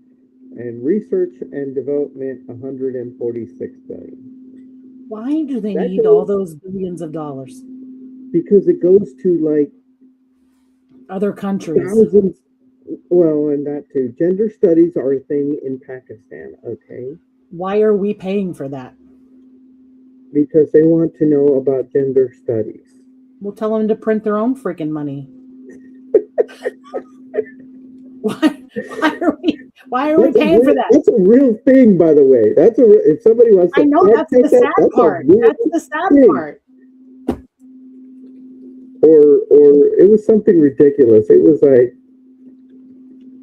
and research and development, $146 billion. Why do they need all those billions of dollars? Because it goes to like other countries. Thousands. Well, and that too. Gender studies are a thing in Pakistan, okay? Why are we paying for that? Because they want to know about gender studies. We'll tell them to print their own freaking money. Why are we paying for that? That's a real thing, by the way. That's if somebody wants to. I know that's the sad part. That's the sad part. Or it was something ridiculous. It was like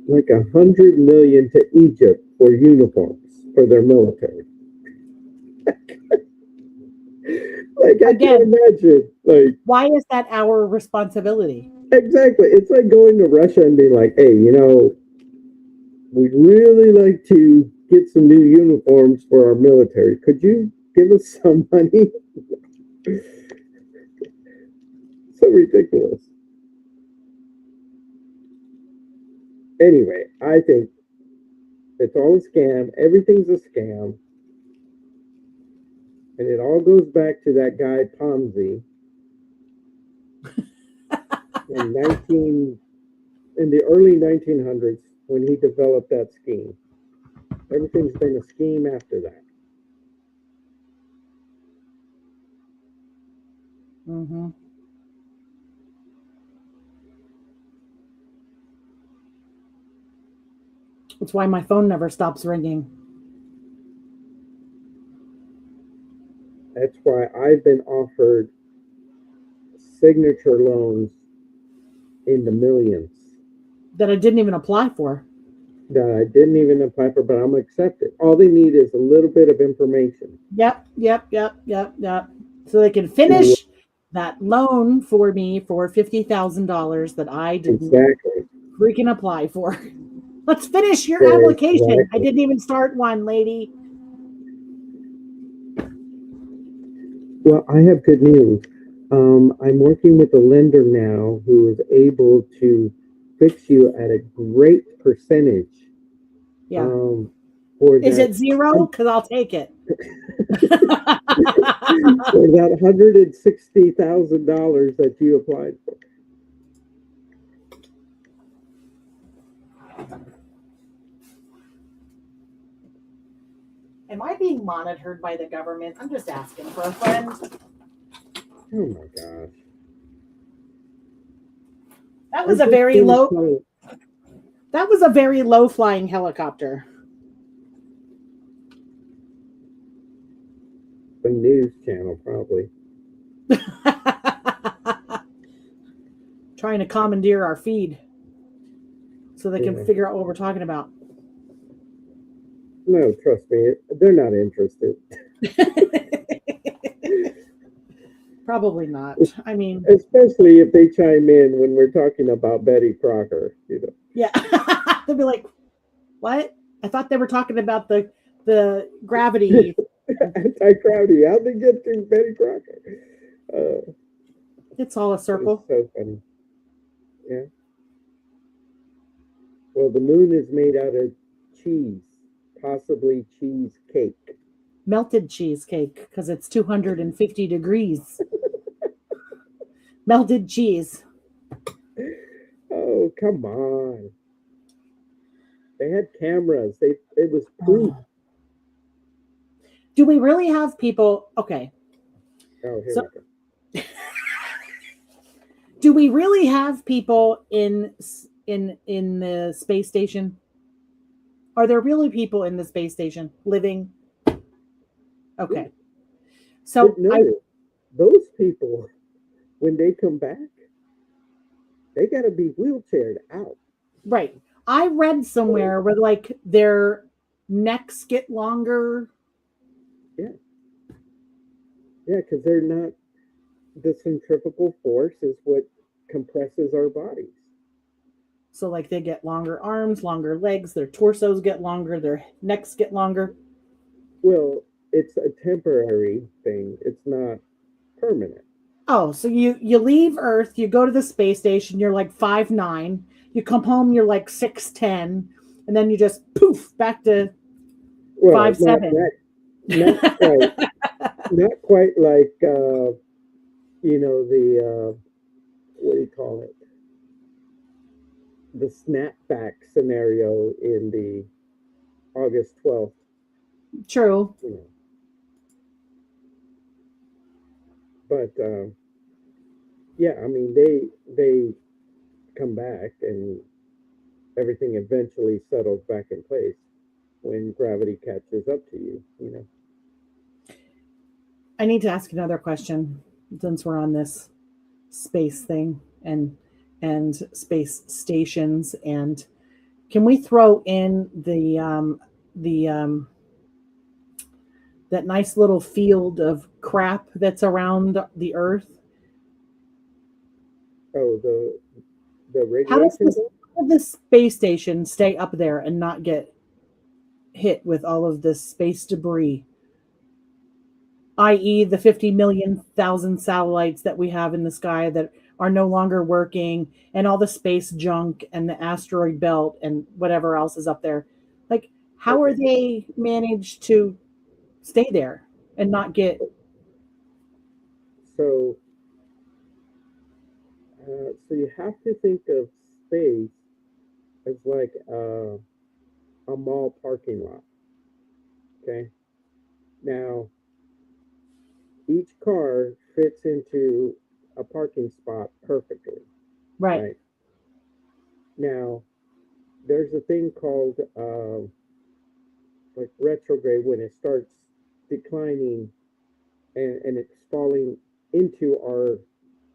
$100 million to Egypt for uniforms for their military. I can't imagine. Why is that our responsibility? Exactly. It's like going to Russia and being like, hey, we'd really like to get some new uniforms for our military. Could you give us some money? So ridiculous. Anyway, I think it's all a scam. Everything's a scam. And it all goes back to that guy, Ponzi, in the early 1900s when he developed that scheme. Everything's been a scheme after that. Mm-hmm. That's why my phone never stops ringing. That's why I've been offered signature loans in the millions. That I didn't even apply for. That I didn't even apply for, but I'm accepted. All they need is a little bit of information. Yep. So they can finish that loan for me for $50,000 that I didn't freaking apply for. Let's finish your application. Exactly. I didn't even start one, lady. Well, I have good news. I'm working with a lender now who is able to fix you at a great percentage. Yeah. Is it zero? Because I'll take it. For that $160,000 that you applied for. Am I being monitored by the government? I'm just asking for a friend. Oh my gosh. That was a very low. That was a very low flying helicopter. The news channel, probably. Trying to commandeer our feed so they can figure out what we're talking about. No, trust me, they're not interested. Probably not. I mean, especially if they chime in when we're talking about Betty Crocker, Yeah, they'll be like, "What? I thought they were talking about the gravity." Anti-gravity. How'd they get to Betty Crocker? It's all a circle. It's so funny. Yeah. Well, the moon is made out of cheese, possibly cheesecake. Melted cheesecake, because it's 250 degrees. Melted cheese. Oh, come on. They had cameras. It was proof. Do we really have people? Okay. Oh, here So, we go. do we really have people in the space station? Are there really people in the space station living? Okay. Yeah. So But no, those people, when they come back, they got to be wheelchaired out. right. I read somewhere where like their necks get longer. Yeah. Yeah, because they're not, the centrifugal force is what compresses our bodies. So like they get longer arms, longer legs, their torsos get longer, their necks get longer. Well, it's a temporary thing. It's not permanent. Oh, so you leave Earth, you go to the space station, you're like 5'9", you come home, you're like 6'10", and then you just poof back to Well, 5'7". not quite, not quite like the what do you call it? The snapback scenario in the August 12th. True. You know. But yeah, I mean they come back and everything eventually settles back in place when gravity catches up to you, you know. I need to ask another question since we're on this space thing and space stations, and can we throw in the that nice little field of crap that's around the Earth? Oh, the How does radiation. this space station stay up there and not get hit with all of this space debris, i.e., the 50 million thousand satellites that we have in the sky that are no longer working, and all the space junk and the asteroid belt and whatever else is up there? Like, how are they managed to stay there and not get? So so you have to think of space as like a mall parking lot. Okay. Now each car fits into a parking spot perfectly. Right. Right. Now there's a thing called like retrograde when it starts declining and it's falling into our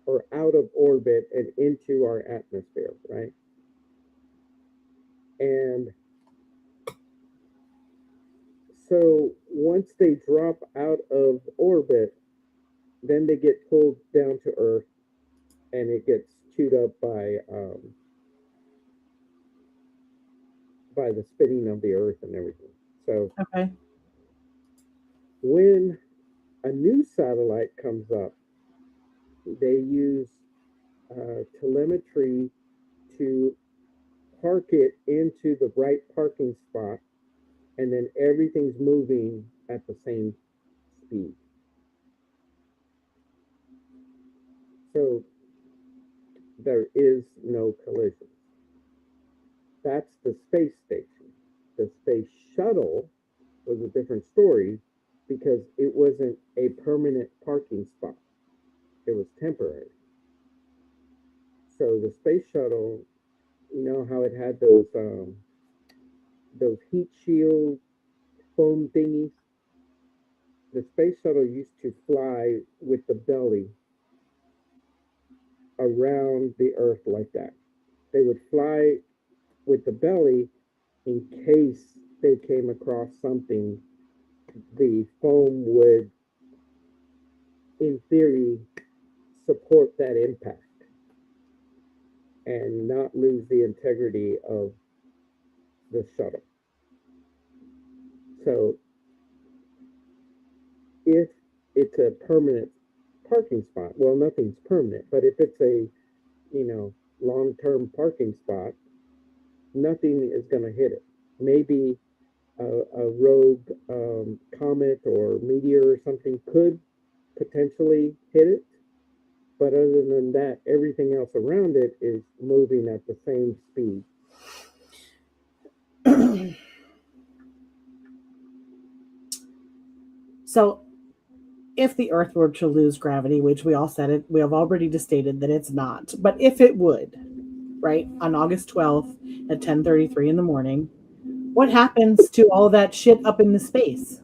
or out of orbit and into our atmosphere, right? And so once they drop out of orbit, then they get pulled down to Earth and it gets chewed up by the spinning of the Earth and everything. So Okay. when a new satellite comes up, they use telemetry to park it into the right parking spot, and then everything's moving at the same speed. So there is no collision. That's the space station. The space shuttle was a different story because it wasn't a permanent parking spot. It was temporary. So the space shuttle, you know how it had those heat shield foam thingies? The space shuttle used to fly with the belly around the Earth like that. They would fly with the belly in case they came across something. The foam would, in theory, support that impact and not lose the integrity of the shuttle. So if it's a permanent parking spot, well, nothing's permanent, but if it's a, long-term parking spot, nothing is going to hit it. Maybe a rogue comet or meteor or something could potentially hit it, but other than that, everything else around it is moving at the same speed. So, if the Earth were to lose gravity, which we all said it, we have already stated that it's not, but if it would, right, on August 12th at 10:33 in the morning, what happens to all that shit up in the space?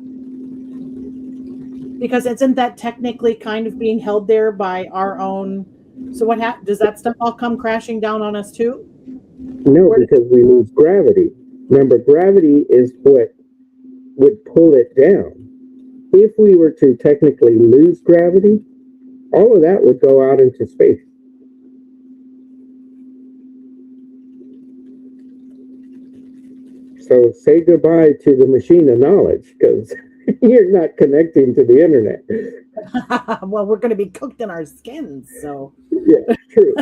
Because isn't that technically kind of being held there by our own? So does that stuff all come crashing down on us too? No, because we lose gravity. Remember, gravity is what would pull it down. If we were to technically lose gravity, all of that would go out into space. So say goodbye to the machine of knowledge, because you're not connecting to the internet. Well, we're going to be cooked in our skins, so. Yeah, true.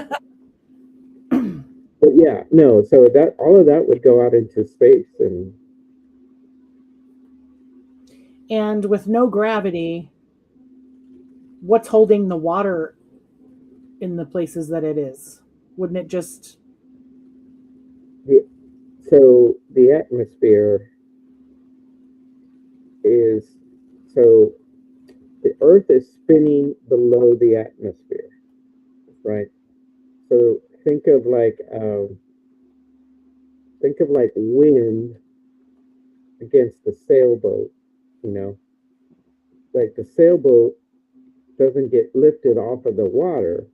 But yeah, no, so that all of that would go out into space. And with no gravity, what's holding the water in the places that it is? Wouldn't it just... So the atmosphere is, so the Earth is spinning below the atmosphere, right? So think of like wind against the sailboat, you know, like the sailboat doesn't get lifted off of the water,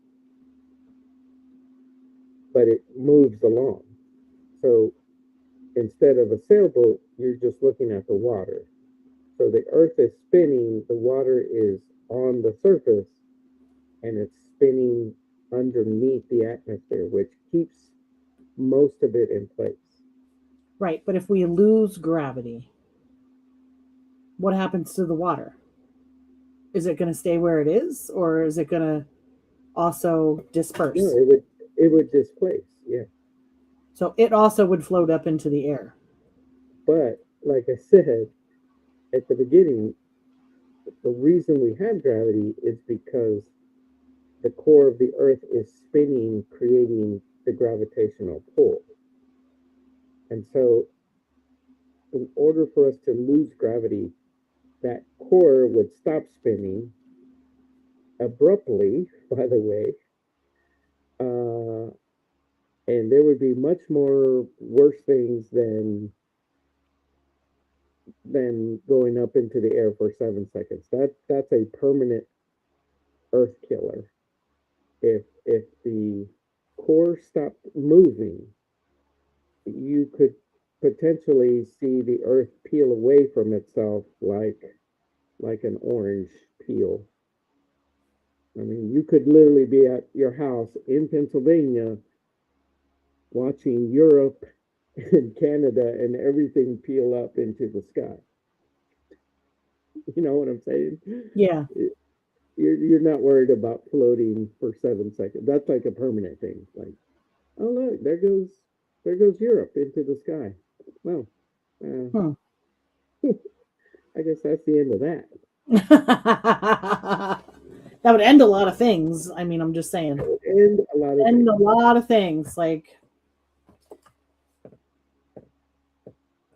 but it moves along. So instead of a sailboat, you're just looking at the water. So the Earth is spinning, the water is on the surface, and it's spinning underneath the atmosphere, which keeps most of it in place. Right, but if we lose gravity, what happens to the water? Is it going to stay where it is, or is it going to also disperse? No, it would displace, yeah. So it also would float up into the air. But like I said at the beginning, the reason we have gravity is because the core of the Earth is spinning, creating the gravitational pull. And so in order for us to lose gravity, that core would stop spinning abruptly, by the way, and there would be much more worse things than going up into the air for 7 seconds. That's a permanent Earth killer. If the core stopped moving, you could potentially see the Earth peel away from itself like an orange peel. I mean, you could literally be at your house in Pennsylvania watching Europe and Canada and everything peel up into the sky. You know what I'm saying? Yeah. You're not worried about floating for 7 seconds. That's like a permanent thing. Like, oh look, there goes Europe into the sky. Well, I guess that's the end of that. That would end a lot of things. I mean, I'm just saying. End a lot of things. Like,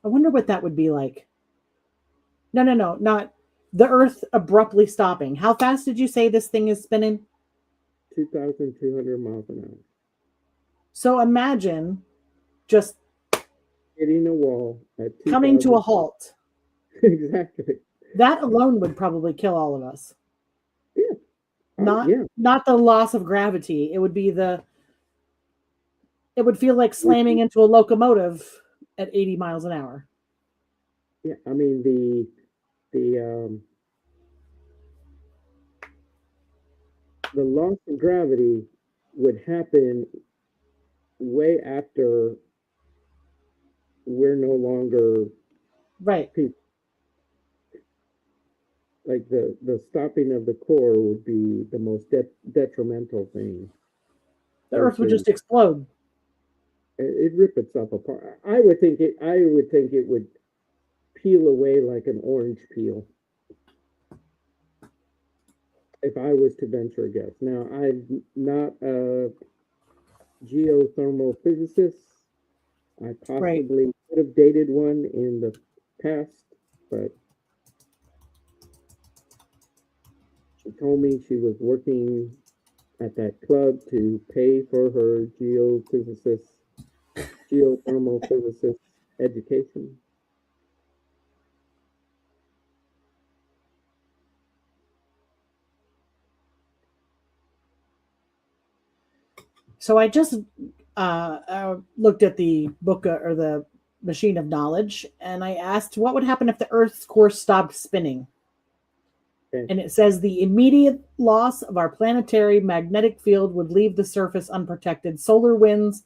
I wonder what that would be like. No, not the Earth abruptly stopping. How fast did you say this thing is spinning? 2,200 miles an hour. So imagine just hitting a wall at coming to a halt. Exactly. That alone would probably kill all of us. Yeah. Not the loss of gravity. It would feel like slamming into a locomotive at 80 miles an hour. Yeah, I mean the loss of gravity would happen way after we're no longer right people. Like the stopping of the core would be the most detrimental thing. The Earth would just explode. It'd rip itself apart. I would think it would peel away like an orange peel. If I was to venture a guess. Now, I'm not a geothermal physicist. I possibly could have dated one in the past, but she told me she was working at that club to pay for her geothermal physicist education. So I just looked at the book or the machine of knowledge, and I asked what would happen if the Earth's course stopped spinning. Okay. And it says the immediate loss of our planetary magnetic field would leave the surface unprotected. Solar winds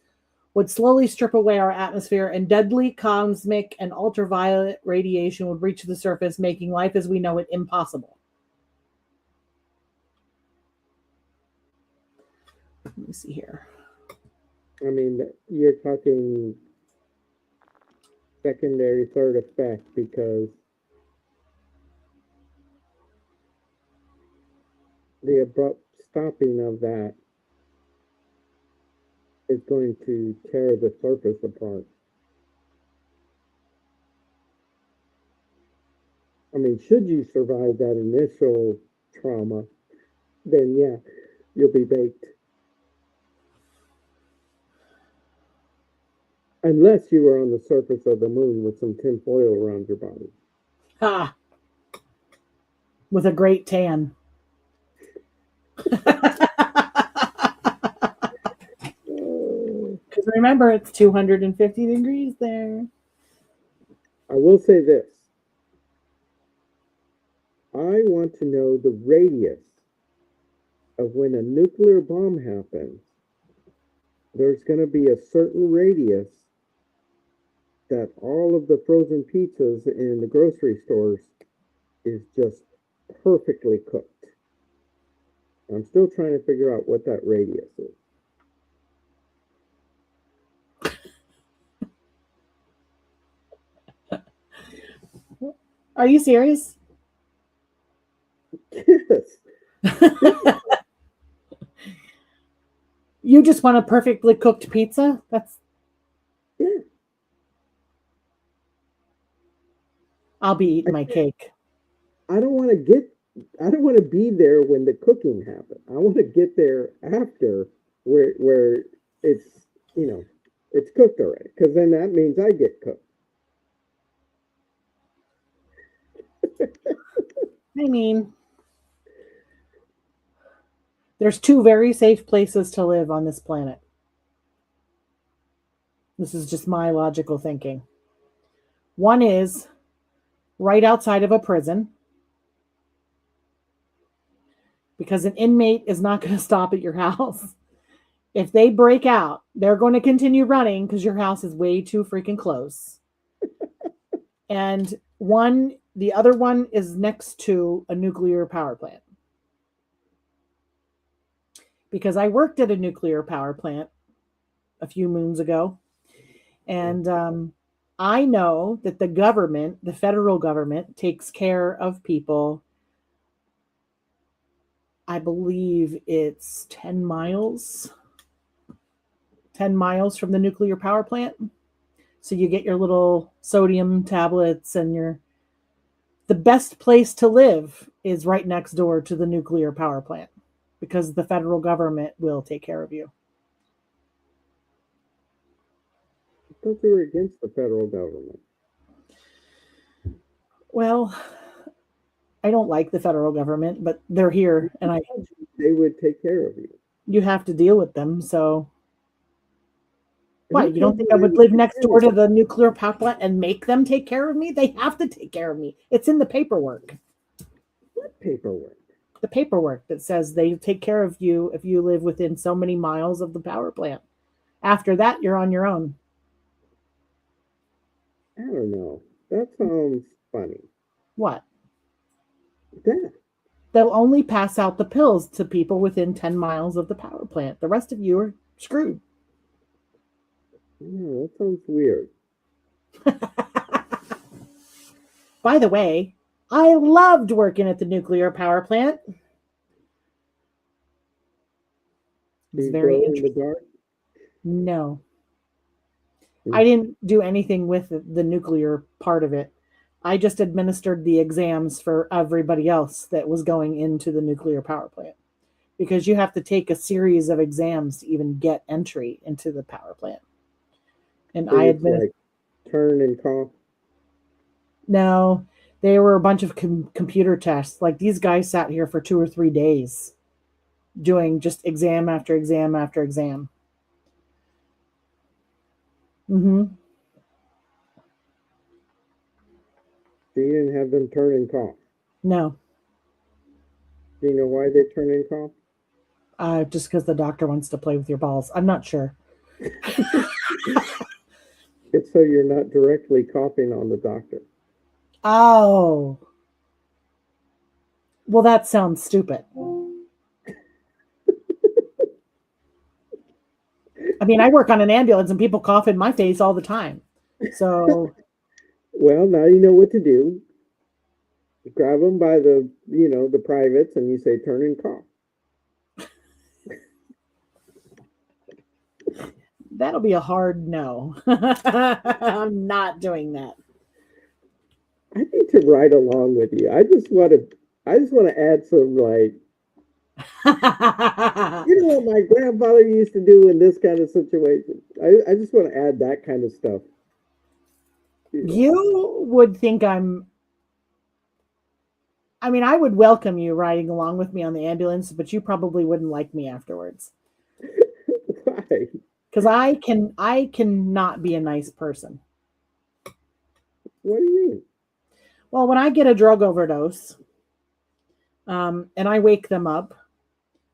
would slowly strip away our atmosphere, and deadly cosmic and ultraviolet radiation would reach the surface, making life as we know it impossible. Let me see here. I mean, you're talking secondary, third effect, because the abrupt stopping of that is going to tear the surface apart. I mean, should you survive that initial trauma, then yeah, you'll be baked. Unless you were on the surface of the moon with some tinfoil around your body. Ah, with a great tan. Because remember, it's 250 degrees there. I will say this. I want to know the radius of when a nuclear bomb happens. There's going to be a certain radius that all of the frozen pizzas in the grocery stores is just perfectly cooked. I'm still trying to figure out what that radius is. Are you serious? Yes. You just want a perfectly cooked pizza? That's. Yeah. I'll be eating my cake. I don't want to be there when the cooking happens. I want to get there after where it's, it's cooked already, because then that means I get cooked. I mean, there's two very safe places to live on this planet. This is just my logical thinking. One is right outside of a prison, because an inmate is not going to stop at your house. If they break out, they're going to continue running because your house is way too freaking close. And the other one is next to a nuclear power plant. Because I worked at a nuclear power plant a few moons ago. And I know that the government, the federal government, takes care of people. I believe it's 10 miles from the nuclear power plant. So you get your little sodium tablets, and the best place to live is right next door to the nuclear power plant, because the federal government will take care of you. I thought they were against the federal government. Well, I don't like the federal government, but they're here, and they would take care of you. You have to deal with them, so. What, you don't think I would live next door to the nuclear power plant and make them take care of me? They have to take care of me. It's in the paperwork. What paperwork? The paperwork that says they take care of you if you live within so many miles of the power plant. After that, you're on your own. I don't know. That sounds funny. What? That. They'll only pass out the pills to people within 10 miles of the power plant. The rest of you are screwed. Yeah, that sounds weird. By the way, I loved working at the nuclear power plant. It's very interesting. In the dark? No. I didn't do anything with the nuclear part of it. I just administered the exams for everybody else that was going into the nuclear power plant, because you have to take a series of exams to even get entry into the power plant. And So I it's admitted, like turn and cough. no, they were a bunch of computer tests. Like, these guys sat here for 2 or 3 days doing just exam after exam after exam. Mm-hmm. So you didn't have them turn and cough. No, Do you know why they turn and cough? just because the doctor wants to play with your balls. I'm not sure. It's so you're not directly coughing on the doctor. Oh, well, that sounds stupid. I mean, I work on an ambulance and people cough in my face all the time. So, Well, now you know what to do. Grab them by the, the privates, and you say turn and cough. that'll be a hard no. I'm not doing that. I need to ride along with you. I just want to add some, like, you know what my grandfather used to do in this kind of situation. I just want to add that kind of stuff. You would think I mean, I would welcome you riding along with me on the ambulance, but you probably wouldn't like me afterwards. Why? Because I cannot be a nice person. What do you mean? Well, when I get a drug overdose, and I wake them up,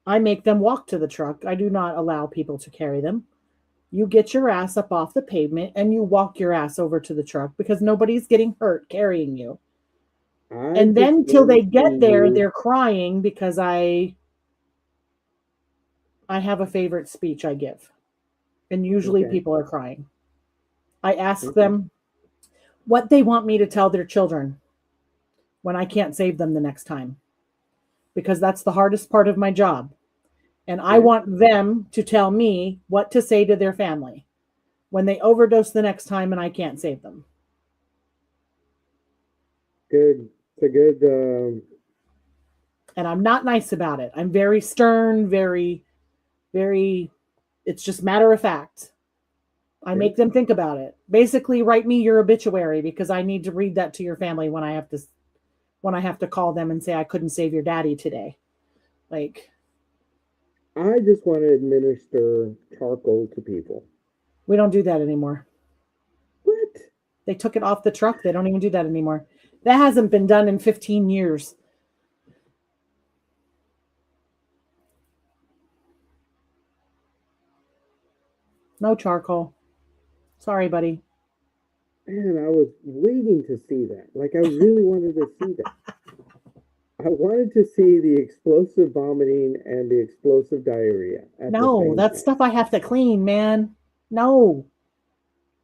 I make them walk to the truck. I do not allow people to carry them. You get your ass up off the pavement and you walk your ass over to the truck, because nobody's getting hurt carrying you. And then till they get there, they're crying because I have a favorite speech I give. And usually people are crying. I ask them what they want me to tell their children when I can't save them the next time, because that's the hardest part of my job. And I want them to tell me what to say to their family when they overdose the next time and I can't save them. Good. It's a good. And I'm not nice about it. I'm very stern, very, very, it's just matter of fact. I make them think about it. Basically, write me your obituary, because I need to read that to your family when I have to call them and say I couldn't save your daddy today. Like, I just want to administer charcoal to people. we don't do that anymore. What? They took it off the truck. They don't even do that anymore. That hasn't been done in 15 years. No charcoal. Sorry, buddy. Man, I was waiting to see that. Like, I really wanted to see that. I wanted to see the explosive vomiting and the explosive diarrhea. No, that's stuff I have to clean, man. No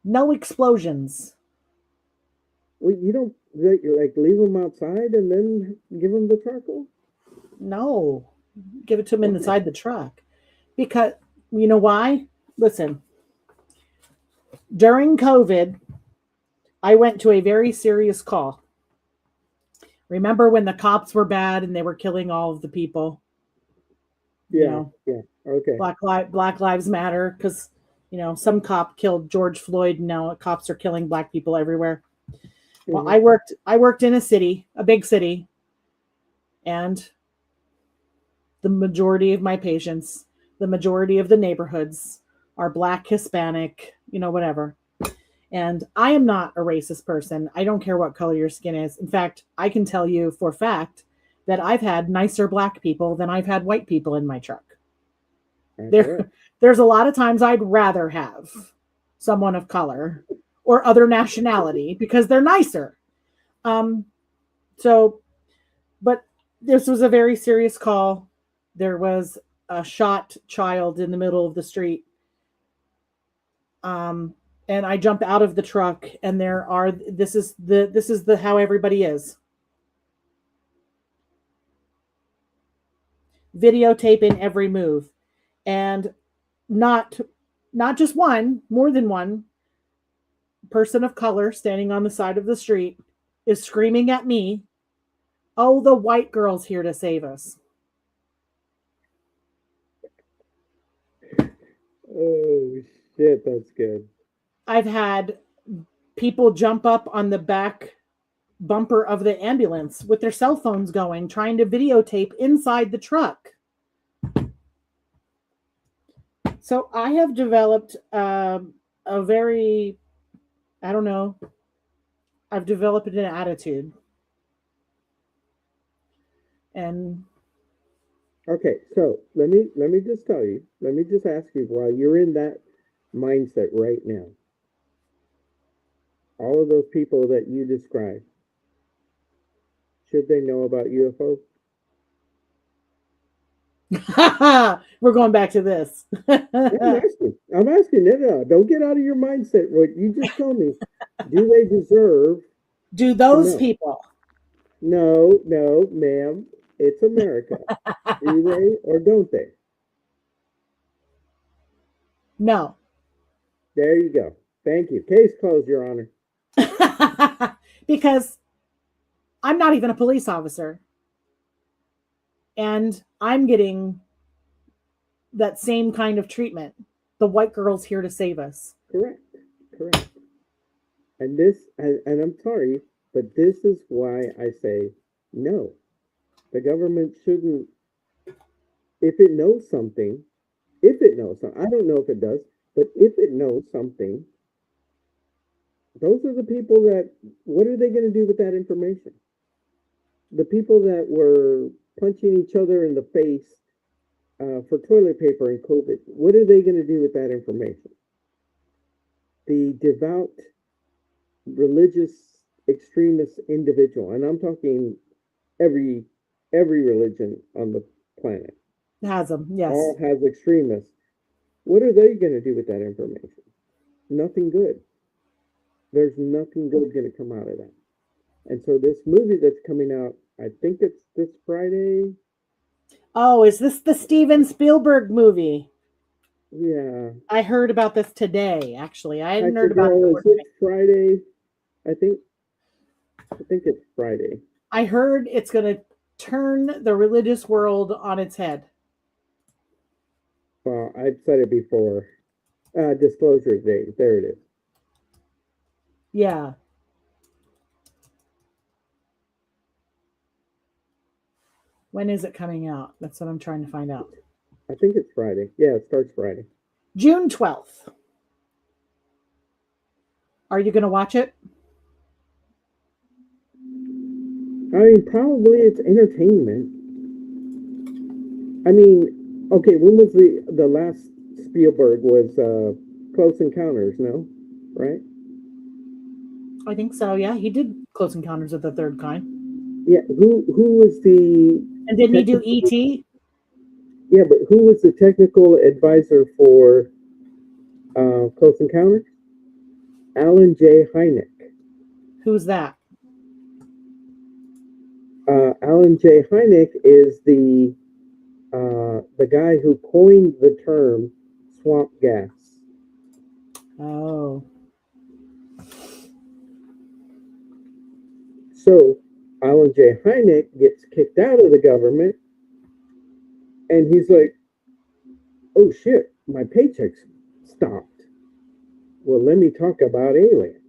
explosions. Well, you don't like leave them outside and then give them the charcoal? No, give it to them inside the truck. Because, you know why? Listen, during COVID, I went to a very serious call. Remember when the cops were bad and they were killing all of the people? Yeah. Okay. Black Lives Matter, because, some cop killed George Floyd, and now cops are killing black people everywhere. Well, I worked in a big city, and the majority of my patients, the majority of the neighborhoods are black, Hispanic, whatever. And I am not a racist person. I don't care what color your skin is. In fact, I can tell you for a fact that I've had nicer black people than I've had white people in my truck. There's a lot of times I'd rather have someone of color or other nationality because they're nicer. But this was a very serious call. There was a shot child in the middle of the street. And I jump out of the truck, and this is the how everybody is. Videotaping every move, and not just one, more than one. person of color standing on the side of the street is screaming at me, "Oh, the white girl's here to save us." Oh shit, that's good. I've had people jump up on the back bumper of the ambulance with their cell phones going, trying to videotape inside the truck. So I have developed a very, I don't know, I've developed an attitude. And Okay, so let me just tell you, let me just ask you while you're in that mindset right now. All of those people that you described, should they know about UFOs? we're going back to this. I'm asking. No, don't get out of your mindset. What you just told me. Do they deserve? Do those people? No, ma'am. It's America. Do they or don't they? No. There you go. Thank you. Case closed, Your Honor. Because I'm not even a police officer. And I'm getting that same kind of treatment. The white girl's here to save us. Correct. And this, and I'm sorry, but this is why I say no. The government shouldn't, if it knows something, I don't know if it does, but if it knows something, those are the people that, what are they going to do with that information? The people that were punching each other in the face for toilet paper and COVID, what are they going to do with that information? The devout, religious, extremist individual, and I'm talking every religion on the planet Has them, yes. all has extremists. What are they going to do with that information? Nothing good. There's nothing good going to come out of that. And so this movie that's coming out, I think it's this Friday. Oh, is this the Steven Spielberg movie? Yeah. I heard about this today, actually. I hadn't heard about it. Is it Friday? I think it's Friday. I heard it's going to turn the religious world on its head. Well, I've said it before. Disclosure date. There it is. Yeah. When is it coming out? That's what I'm trying to find out. I think it's Friday. Yeah, it starts Friday. June 12th. Are you going to watch it? I mean, probably it's entertainment. I mean, okay, when was the last Spielberg was Close Encounters, no? Right? I think so, yeah. He did Close Encounters of the Third Kind. Yeah, who was the... And didn't he do E.T.? Yeah, but who was the technical advisor for Close Encounters? Alan J. Hynek. Who's that? Alan J. Hynek is the guy who coined the term swamp gas. Oh. So Alan J. Hynek gets kicked out of the government, and he's like, "Oh shit, my paycheck's stopped. Well, let me talk about aliens."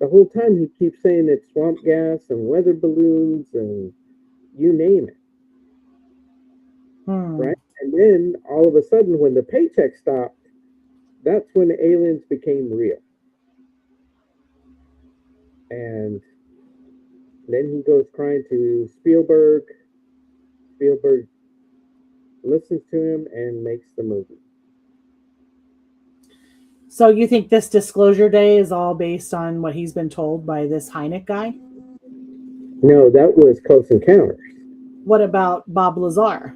The whole time he keeps saying it's swamp gas and weather balloons and you name it. Right? And then all of a sudden, when the paycheck stopped, that's when the aliens became real. And then he goes crying to Spielberg. Spielberg listens to him and makes the movie. So you think this Disclosure Day is all based on what he's been told by this Hynek guy? No, that was Close Encounters. What about Bob Lazar?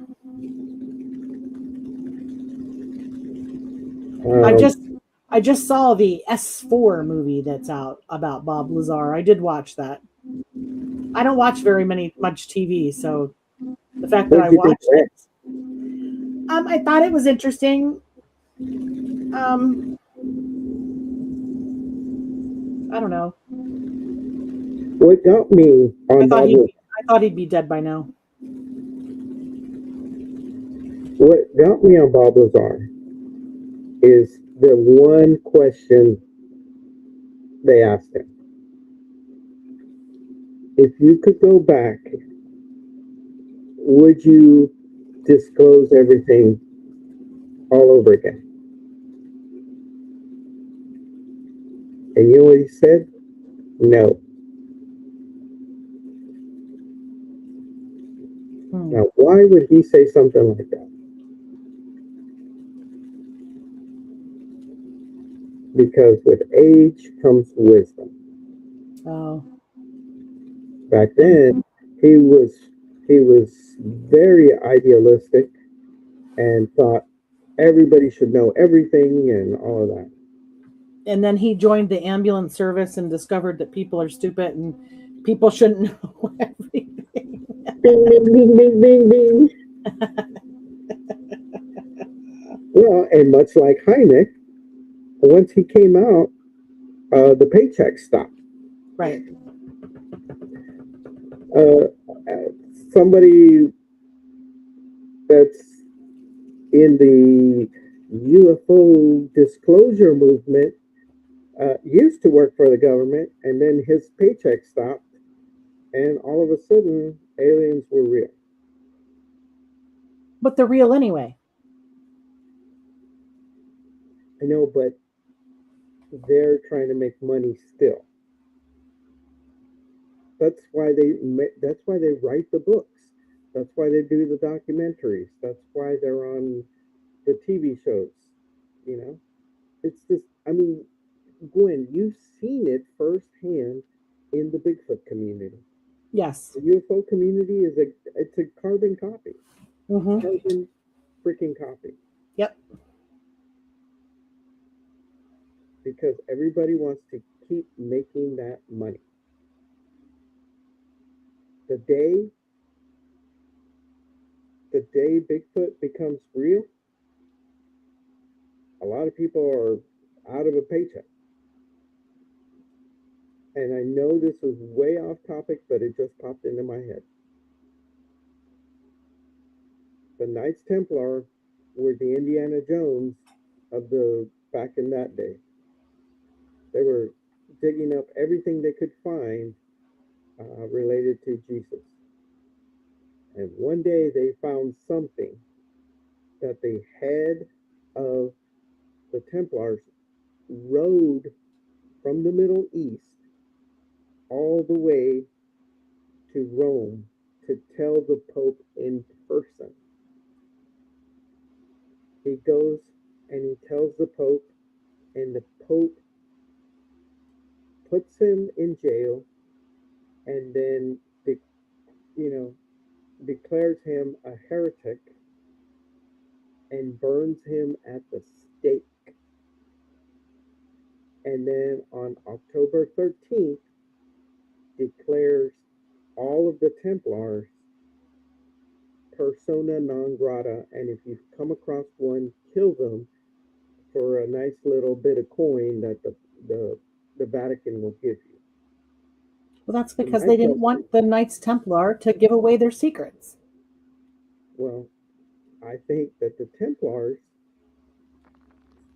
I just saw the S4 movie that's out about Bob Lazar. I did watch that. I don't watch much TV, so the fact that I watched it, I thought it was interesting. I don't know. What got me on Bob I thought he'd be dead by now. What got me on Bob Lazar is the one question they asked him. If you could go back, would you disclose everything all over again? And you know what he said? No. Now, why would he say something like that? Because with age comes wisdom. Oh. Back then, he was very idealistic and thought everybody should know everything and all of that. And then he joined the ambulance service and discovered that people are stupid and people shouldn't know everything. Bing, bing, bing, bing, bing, bing. Well, and much like Hynek, once he came out, the paycheck stopped. Right. Somebody that's in the UFO disclosure movement used to work for the government, and then his paycheck stopped, and all of a sudden, aliens were real. But they're real anyway. I know, but they're trying to make money still. That's why they write the books. That's why they do the documentaries. That's why they're on the TV shows. You know, it's just, I mean, Gwen, you've seen it firsthand in the Bigfoot community. Yes. The UFO community it's a carbon copy. Mm-hmm. Carbon freaking copy. Yep. Because everybody wants to keep making that money. The day Bigfoot becomes real, a lot of people are out of a paycheck. And I know this is way off topic, but it just popped into my head. The Knights Templar were the Indiana Jones of the back in that day. They were digging up everything they could find related to Jesus. And one day they found something that the head of the Templars rode from the Middle East all the way to Rome to tell the Pope in person. He goes and he tells the Pope, and the Pope puts him in jail and then declares him a heretic and burns him at the stake. And then on October 13th, declares all of the Templars persona non grata, and if you come across one, kill them for a nice little bit of coin that the Vatican will give you. Well, that's because they didn't want the Knights Templar to give away their secrets. Well, I think that the Templars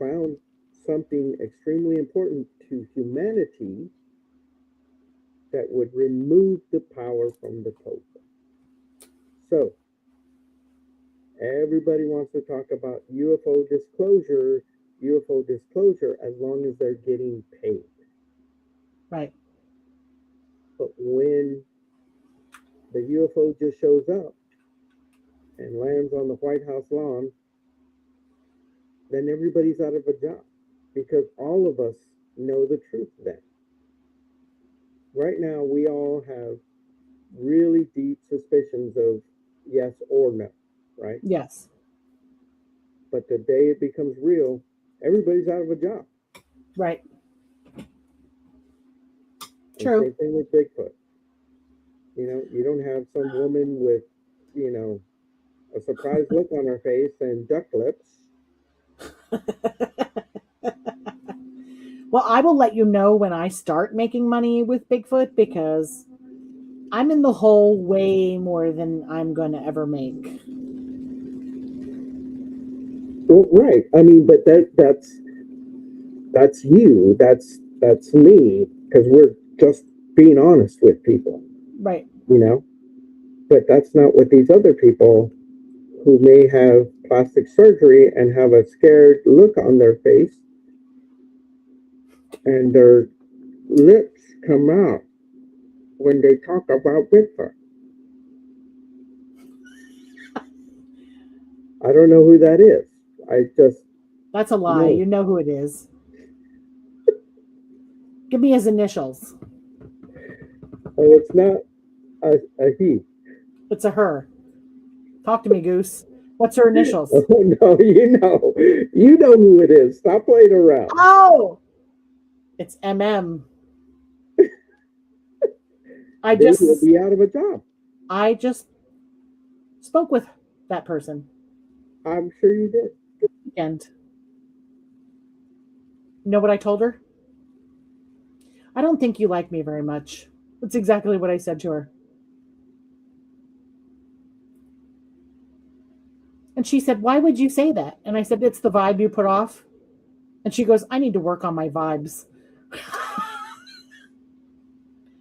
found something extremely important to humanity that would remove the power from the Pope. So, everybody wants to talk about UFO disclosure as long as they're getting paid. Right. But when the UFO just shows up and lands on the White House lawn, then everybody's out of a job because all of us know the truth then. Right now, we all have really deep suspicions of yes or no, right? Yes. But the day it becomes real, everybody's out of a job. Right. True. And same thing with Bigfoot. You know, you don't have some woman with, a surprised look on her face and duck lips. Well, I will let you know when I start making money with Bigfoot, because I'm in the hole way more than I'm going to ever make. Well, right. I mean, but that's you. That's me, because we're just being honest with people, Right. you know. But that's not what these other people who may have plastic surgery and have a scared look on their face, and their lips come out when they talk about Bigfoot. I don't know who that is. I just That's a lie. You know who it is. Give me his initials. Oh, it's not a he. It's a her. Talk to me, Goose. What's her initials? Oh no, you know who it is. Stop playing around. Oh, it's MM. They will be out of a job. I just spoke with that person. I'm sure you did. And you know what I told her? I don't think you like me very much. That's exactly what I said to her. And she said, "Why would you say that?" And I said, "It's the vibe you put off." And she goes, "I need to work on my vibes."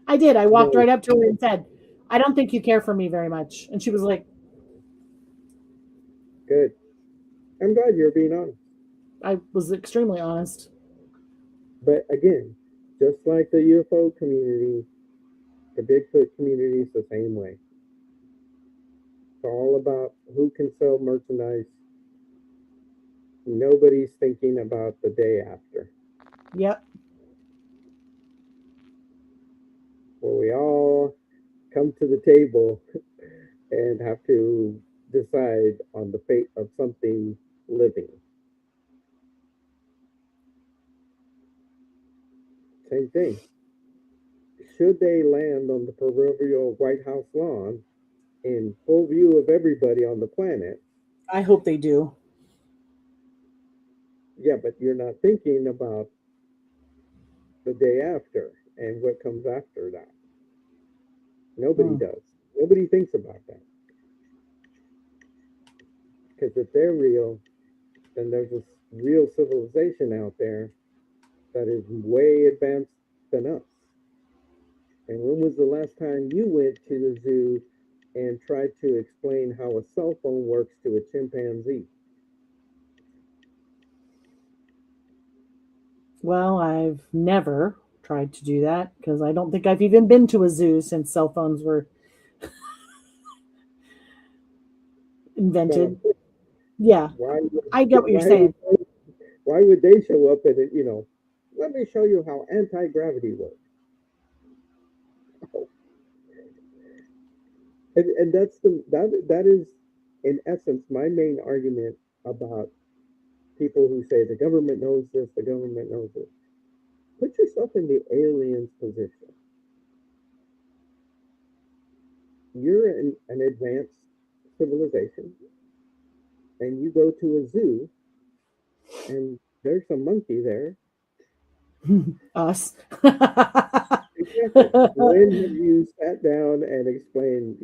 I did. I walked right up to her and said, "I don't think you care for me very much." And she was like, "Good. I'm glad you're being honest." I was extremely honest. But again, just like the UFO community, the Bigfoot community is the same way. It's all about who can sell merchandise. Nobody's thinking about the day after. Yep. Where we all come to the table and have to decide on the fate of something living. Same thing. Should they land on the proverbial White House lawn in full view of everybody on the planet? I hope they do. Yeah, but you're not thinking about the day after and what comes after that. Nobody does. Nobody thinks about that. Because if they're real, then there's a real civilization out there that is way advanced than us. And when was the last time you went to the zoo and tried to explain how a cell phone works to a chimpanzee? Well, I've never tried to do that, because I don't think I've even been to a zoo since cell phones were invented. Yeah, I get what you're saying. Why would they show up and, let me show you how anti-gravity works? And that is, in essence, my main argument about people who say the government knows this, the government knows this. Put yourself in the alien's position. You're in an advanced civilization, and you go to a zoo, and there's a monkey there. Us. Exactly. When have you sat down and explained,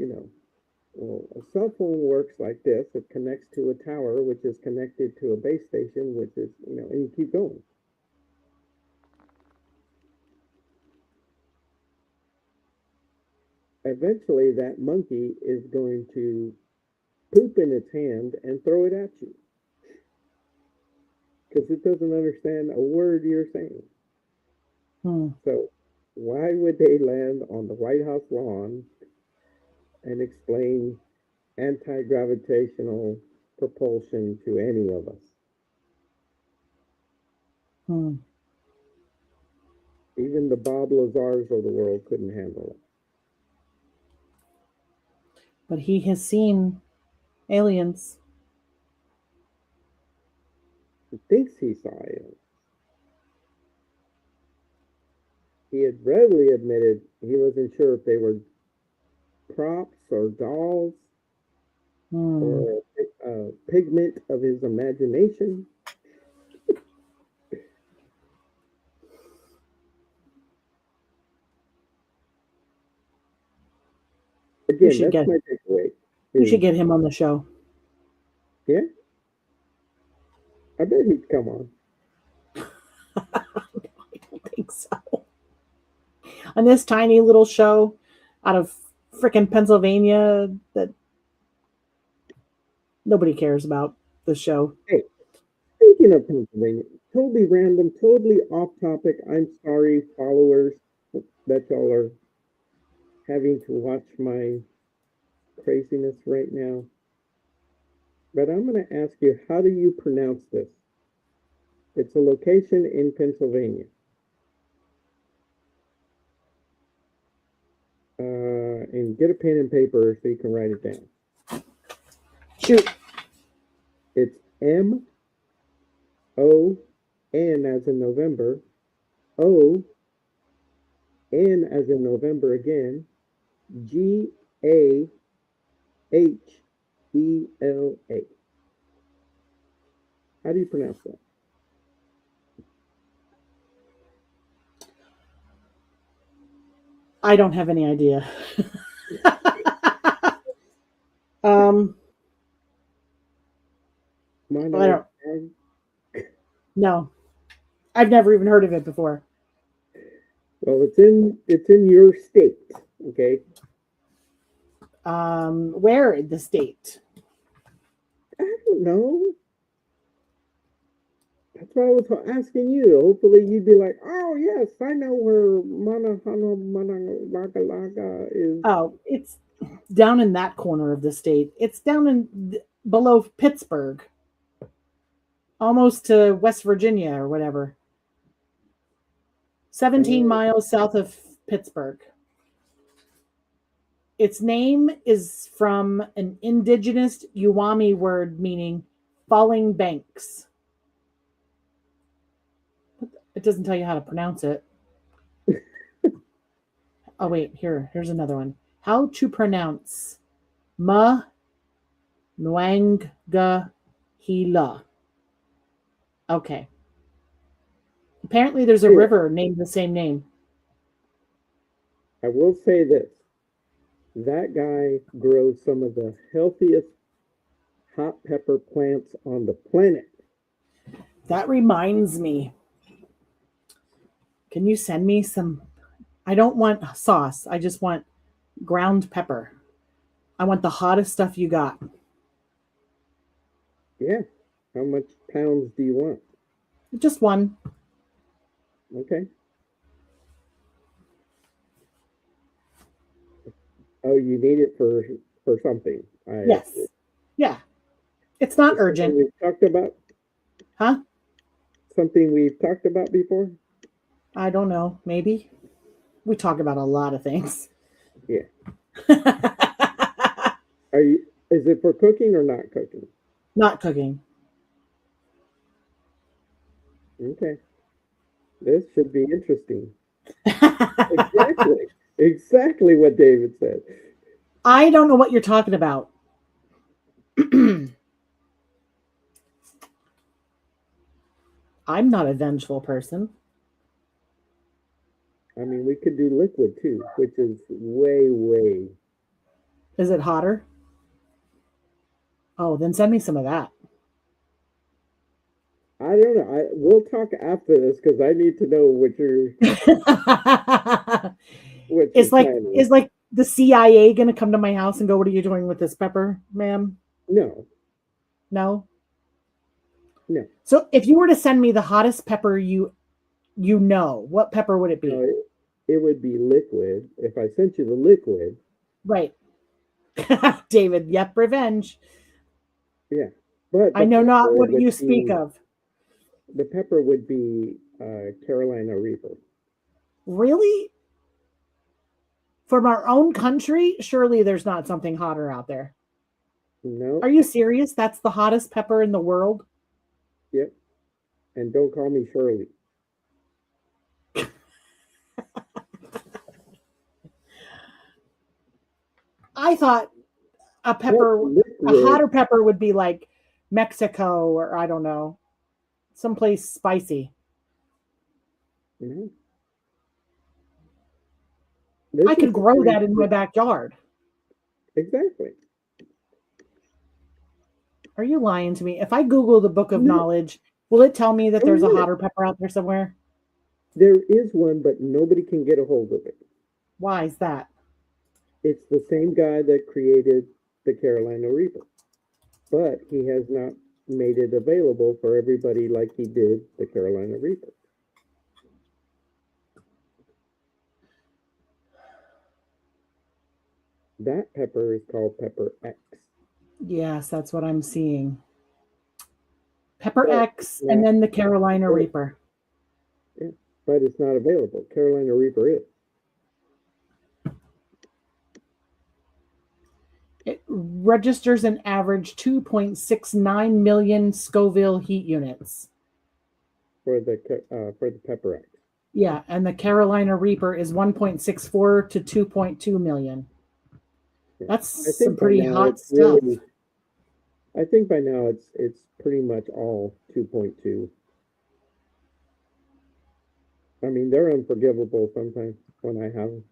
well, a cell phone works like this. It connects to a tower, which is connected to a base station, which is, and you keep going. Eventually, that monkey is going to poop in its hand and throw it at you, because it doesn't understand a word you're saying. So why would they land on the White House lawn and explain anti-gravitational propulsion to any of us? Even the Bob Lazars of the world couldn't handle it. But he has seen aliens. He thinks he saw aliens. He had readily admitted he wasn't sure if they were props or dolls or a pigment of his imagination. should that's get my takeaway. we should get him on the show. Yeah, I bet he'd come on. I don't think so. On this tiny little show out of frickin' Pennsylvania that nobody cares about the show. Hey, speaking of Pennsylvania, totally random, totally off topic. I'm sorry, followers, that y'all are having to watch my craziness right now. But I'm going to ask you, how do you pronounce this? It's a location in Pennsylvania. And get a pen and paper so you can write it down. Shoot. It's MON as in November, ON as in November again, GAHELA. How do you pronounce that? I don't have any idea. I don't. No, I've never even heard of it before. Well, it's in your state, okay? Where in the state? I don't know. That's why I was asking you. Hopefully, you'd be like, "Oh yes, I know where Manalaga is." Oh, it's down in that corner of the state. It's down in below Pittsburgh, almost to West Virginia or whatever. 17 miles south of Pittsburgh. Its name is from an indigenous Uwami word meaning falling banks. It doesn't tell you how to pronounce it. Oh, wait, here's another one. How to pronounce Ma Nwanga Hila. Okay. Apparently there's a river named the same name. I will say this. That guy grows some of the healthiest hot pepper plants on the planet. That reminds me. Can you send me some? I don't want sauce. I just want ground pepper. I want the hottest stuff you got. Yeah. How much pounds do you want? Just one. Okay. Oh, you need it for something. Yes. Yeah. It's not urgent. We've talked about? Huh? Something we've talked about before? I don't know. Maybe. We talk about a lot of things. Yeah. Is it for cooking or not cooking? Not cooking. Okay. This should be interesting. Exactly what David said. I don't know what you're talking about. I'm not a vengeful person. I mean, we could do liquid too, which is way. Is it hotter? Oh, then send me some of that. I don't know. We'll talk after this because I need to know what you're. Is like the CIA going to come to my house and go, "What are you doing with this pepper, ma'am?" No. So if you were to send me the hottest pepper you know, what pepper would it be? It would be liquid. If I sent you the liquid. Right. David, yep, revenge. Yeah. But I know not what you speak of. The pepper would be Carolina Reaper. Really? From our own country? Surely there's not something hotter out there. No. Are you serious? That's the hottest pepper in the world? Yep. And don't call me Shirley. I thought a hotter pepper would be like Mexico or I don't know, someplace spicy. Mm-hmm. I could grow that in my backyard. Exactly. Are you lying to me? If I Google the Book of No. Knowledge, will it tell me that Oh, there's a yeah. hotter pepper out there somewhere? There is one, but nobody can get a hold of it. Why is that? It's the same guy that created the Carolina Reaper, but he has not made it available for everybody like he did the Carolina Reaper. That pepper is called Pepper X. Yes, that's what I'm seeing. Pepper But X and then the Carolina Reaper. Yeah, but it's not available. Carolina Reaper is. It registers an average 2.69 million Scoville heat units. For the Pepper X. Yeah, and the Carolina Reaper is 1.64 to 2.2 million. That's some pretty hot stuff. Really, I think by now it's pretty much all 2.2. I mean, they're unforgivable sometimes when I have them.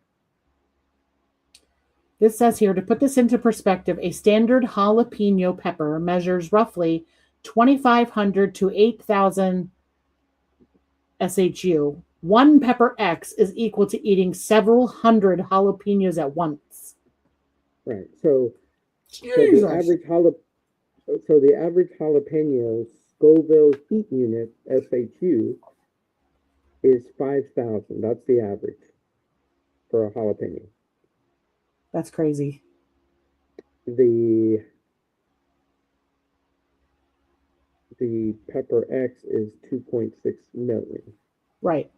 This says here, to put this into perspective, a standard jalapeno pepper measures roughly 2,500 to 8,000 SHU. One Pepper X is equal to eating several hundred jalapenos at once. Right. So Jesus. the average jalapeno Scoville heat unit SHU is 5,000. That's the average for a jalapeno. That's crazy. The Pepper X is 2.6 million. Right.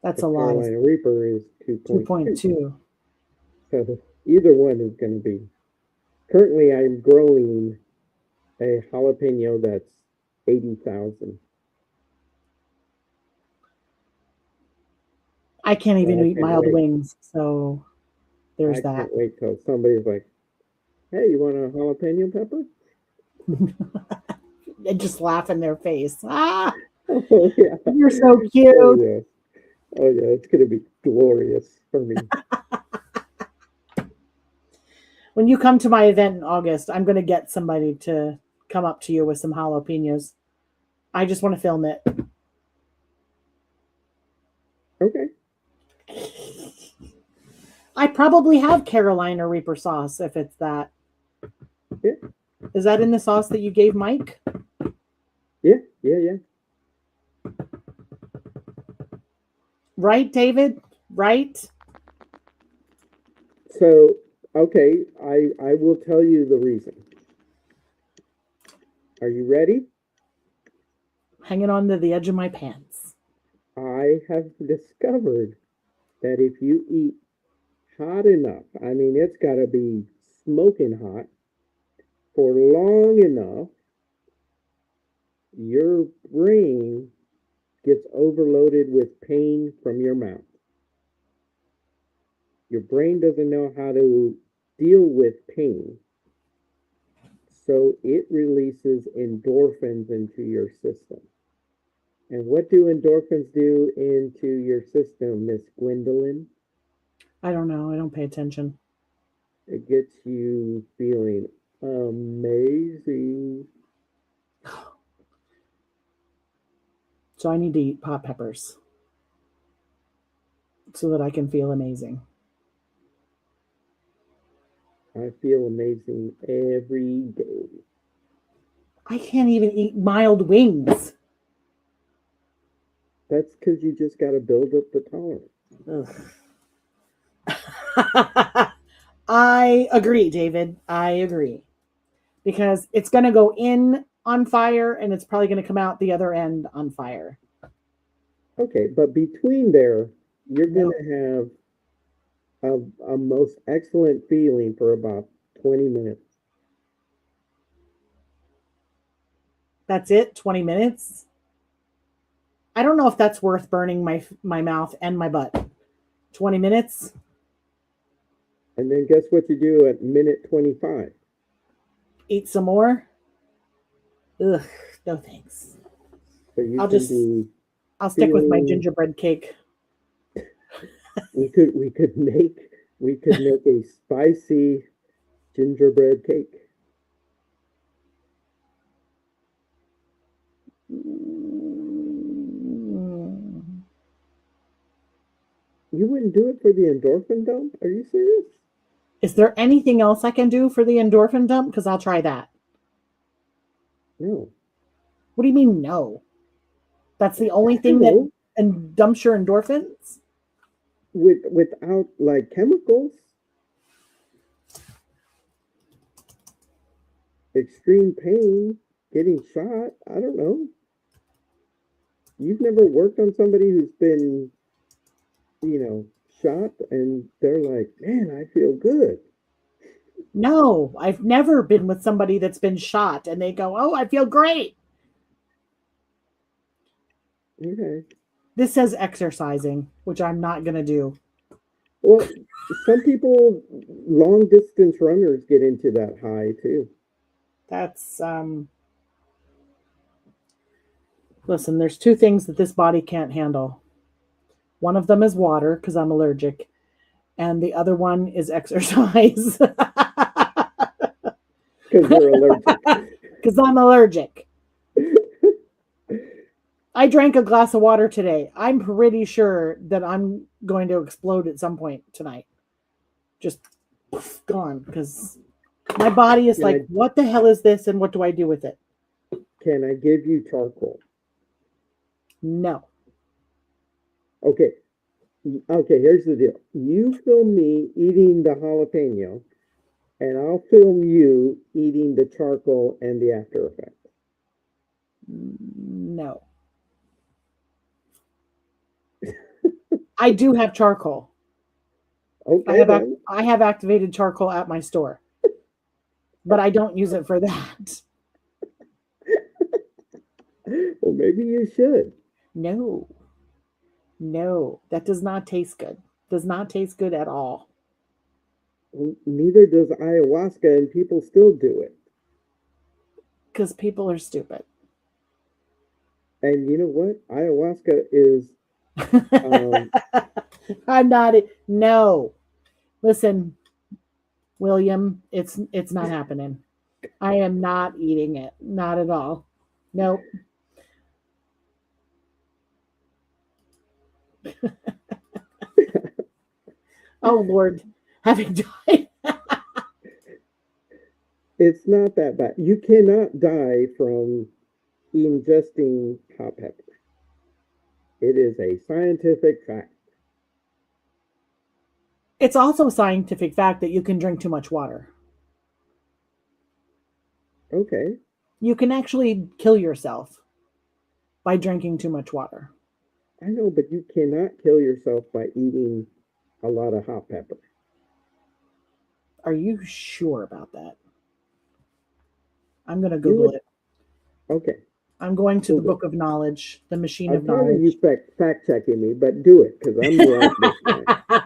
That's the a lot. Carolina Reaper is 2.2. 2.2. So either one is going to be. Currently, I'm growing a jalapeno that's 80,000. I can't even I eat can't mild wait. wings, so there's that. I can't wait till somebody's like, "Hey, you want a jalapeno pepper?" And just laugh in their face. Ah, Oh yeah, you're so cute. oh yeah, oh yeah. It's gonna be glorious for me. When you come to my event in August, I'm going to get somebody to come up to you with some jalapenos. I just want to film it. Okay. I probably have Carolina Reaper sauce if it's that. Yeah. Is that in the sauce that you gave Mike? Yeah. Right, David? Right? So, okay, I will tell you the reason. Are you ready? Hanging on to the edge of my pants. I have discovered that if you eat hot enough, I mean, it's got to be smoking hot for long enough, your brain gets overloaded with pain from your mouth. Your brain doesn't know how to deal with pain, so it releases endorphins into your system. And what do endorphins do into your system, Miss Gwendolyn? I don't know. I don't pay attention. It gets you feeling amazing. So I need to eat pot peppers so that I can feel amazing. I feel amazing every day. I can't even eat mild wings. That's because you just got to build up the tolerance. I agree, David. I agree. Because it's going to go in on fire and it's probably going to come out the other end on fire. Okay, but between there, you're going to have a most excellent feeling for about 20 minutes. That's it? 20 minutes? I don't know if that's worth burning my mouth and my butt. 20 minutes? And then guess what you do at minute 25? Eat some more? Ugh, no thanks. So I'll stick with my gingerbread cake. we could make a spicy gingerbread cake. You wouldn't do it for the endorphin dump? Are you serious? Is there anything else I can do for the endorphin dump? Because I'll try that. No. What do you mean, no? That's the only thing that dumps your endorphins? Without like chemicals. Extreme pain, getting shot. I don't know. You've never worked on somebody who's been, shot and they're like, man, I feel good. No, I've never been with somebody that's been shot and they go, oh, I feel great. Okay. This says exercising, which I'm not going to do. Well, some people, long distance runners, get into that high too. That's, listen, there's two things that this body can't handle. One of them is water, because I'm allergic. And the other one is exercise. Because you're allergic. Because I'm allergic. I drank a glass of water today. I'm pretty sure that I'm going to explode at some point tonight. Just gone. Because my body is like, what the hell is this and what do I do with it? Can I give you charcoal? No. Okay, here's the deal. You film me eating the jalapeno, and I'll film you eating the charcoal and the after effects. No. I do have charcoal. Okay, I have activated charcoal at my store, but I don't use it for that. Well, maybe you should. No, that does not taste good. Does not taste good at all. Well, neither does ayahuasca, and people still do it. Because people are stupid. And you know what? Ayahuasca is... I'm not... No. Listen, William, it's not happening. I am not eating it. Not at all. Nope. Oh, Lord. Having died. It's not that bad. You cannot die from ingesting hot pepper. It is a scientific fact. It's also a scientific fact that you can drink too much water. Okay. You can actually kill yourself by drinking too much water. I know, but you cannot kill yourself by eating a lot of hot pepper. Are you sure about that? I'm going to Google it. Okay. I'm going to the book of knowledge, the machine of knowledge. I'm tired of you fact checking me, but do it because I'm right this time.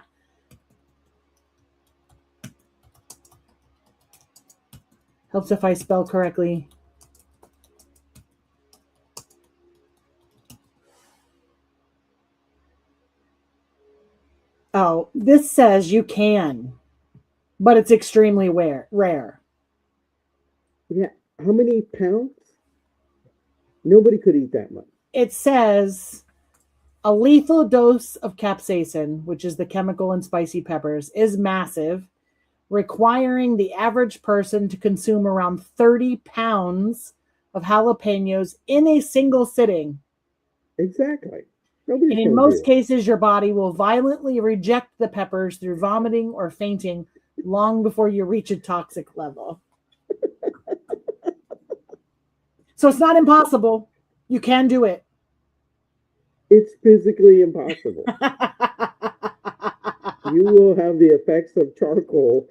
Helps if I spell correctly. Oh, this says you can, but it's extremely rare. Yeah. How many pounds? Nobody could eat that much. It says a lethal dose of capsaicin, which is the chemical in spicy peppers, is massive, requiring the average person to consume around 30 pounds of jalapenos in a single sitting. Exactly. And in most cases, your body will violently reject the peppers through vomiting or fainting long before you reach a toxic level. So it's not impossible. You can do it. It's physically impossible. You will have the effects of charcoal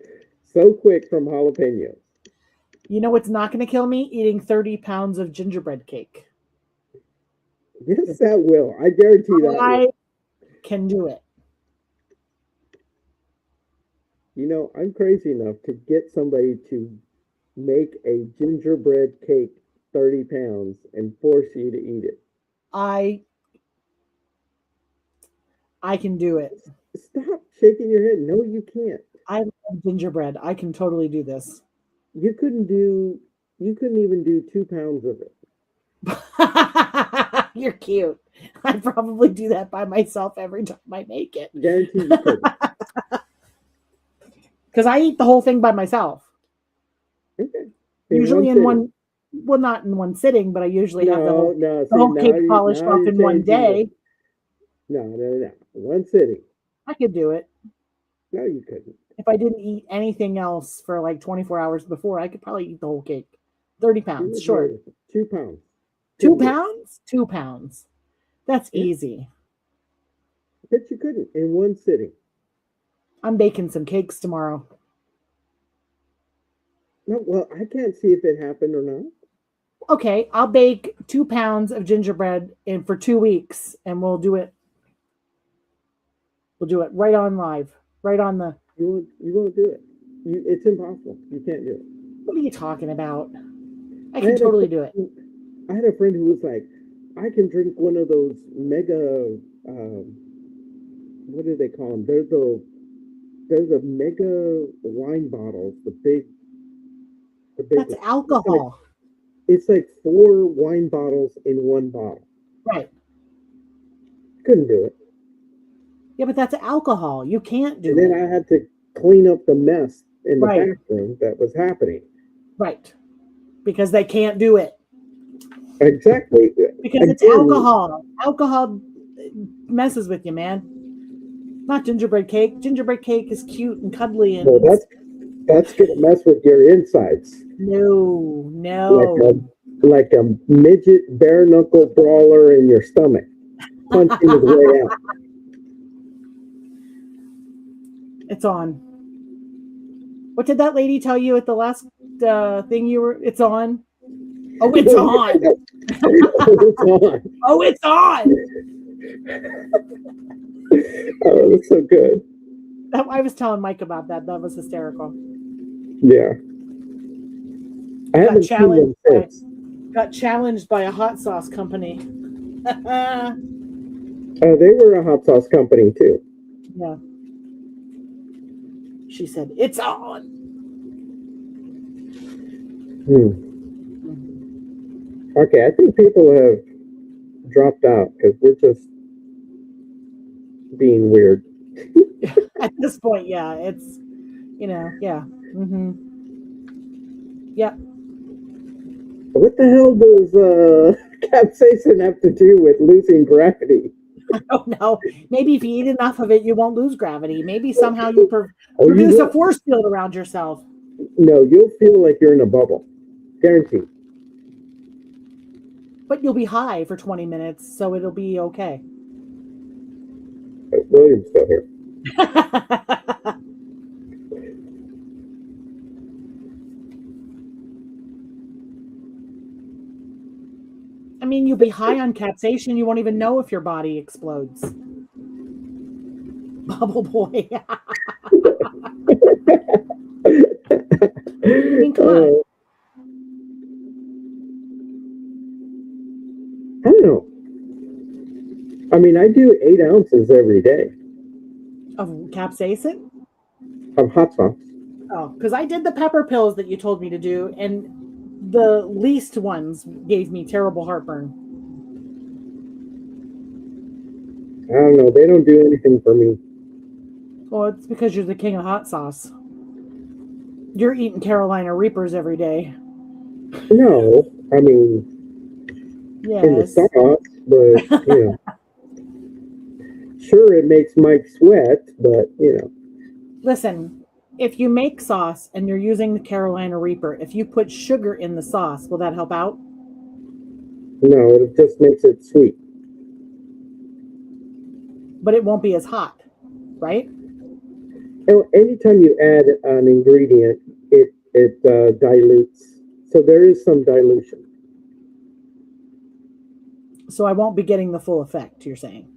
so quick from jalapenos. You know what's not going to kill me? Eating 30 pounds of gingerbread cake. Yes, that will. I guarantee that. I can do it. You know, I'm crazy enough to get somebody to make a gingerbread cake 30 pounds and force you to eat it. I can do it. Stop shaking your head. No, you can't. I love gingerbread. I can totally do this. You couldn't even do 2 pounds of it. You're cute. I probably do that by myself every time I make it. Guarantee you couldn't. Because I eat the whole thing by myself. Okay. Usually in one, well, not in one sitting, but I usually have the whole cake polished off in one day. No. One sitting. I could do it. No, you couldn't. If I didn't eat anything else for like 24 hours before, I could probably eat the whole cake. 30 pounds, sure. 2 pounds. 2 pounds? 2 pounds. That's easy. But you couldn't in one sitting. I'm baking some cakes tomorrow. No, well, I can't see if it happened or not. Okay, I'll bake 2 pounds of gingerbread for 2 weeks, and we'll do it. We'll do it right on live, right on the. You won't do it. It's impossible. You can't do it. What are you talking about? I can totally do it. I had a friend who was like, I can drink one of those mega, what do they call them? There's a mega wine bottles, the big. That's alcohol. It's like 4 wine bottles in one bottle. Right. Couldn't do it. Yeah, but that's alcohol. You can't do it. And then I had to clean up the mess in the bathroom that was happening. Right. Because they can't do it. Exactly. Because it's alcohol. Alcohol messes with you, man. Not gingerbread cake. Gingerbread cake is cute and cuddly. And that's going to mess with your insides. No. Like a midget bare knuckle brawler in your stomach. Punching his way out. It's on. What did that lady tell you at the last thing you were? It's on. Oh, it's on. It's on. Oh, it's on. Oh, that's so good. I was telling Mike about that. That was hysterical. Yeah. I haven't seen them since. Got challenged by a hot sauce company. Oh, they were a hot sauce company too. Yeah. She said, it's on. Okay, I think people have dropped out because we're just being weird. At this point, yeah. It's, yeah. Mm-hmm. Yeah. What the hell does capsaicin have to do with losing gravity? I don't know. Maybe if you eat enough of it, you won't lose gravity. Maybe somehow you produce a force field around yourself. No, you'll feel like you're in a bubble. Guaranteed. But you'll be high for 20 minutes, so it'll be okay. William's still here. I mean, you'll be high on capsaicin. You won't even know if your body explodes. Bubble boy. I mean, come on. I don't know. I mean, I do 8 ounces every day. Of capsaicin? Of hot sauce. Oh, because I did the pepper pills that you told me to do, and the least ones gave me terrible heartburn. I don't know. They don't do anything for me. Well, it's because you're the king of hot sauce. You're eating Carolina Reapers every day. No, I mean, yes. In the sauce, but, sure, it makes Mike sweat, but, Listen, if you make sauce and you're using the Carolina Reaper, if you put sugar in the sauce, will that help out? No, it just makes it sweet. But it won't be as hot, right? Anytime you add an ingredient, it dilutes. So there is some dilution. So I won't be getting the full effect, you're saying?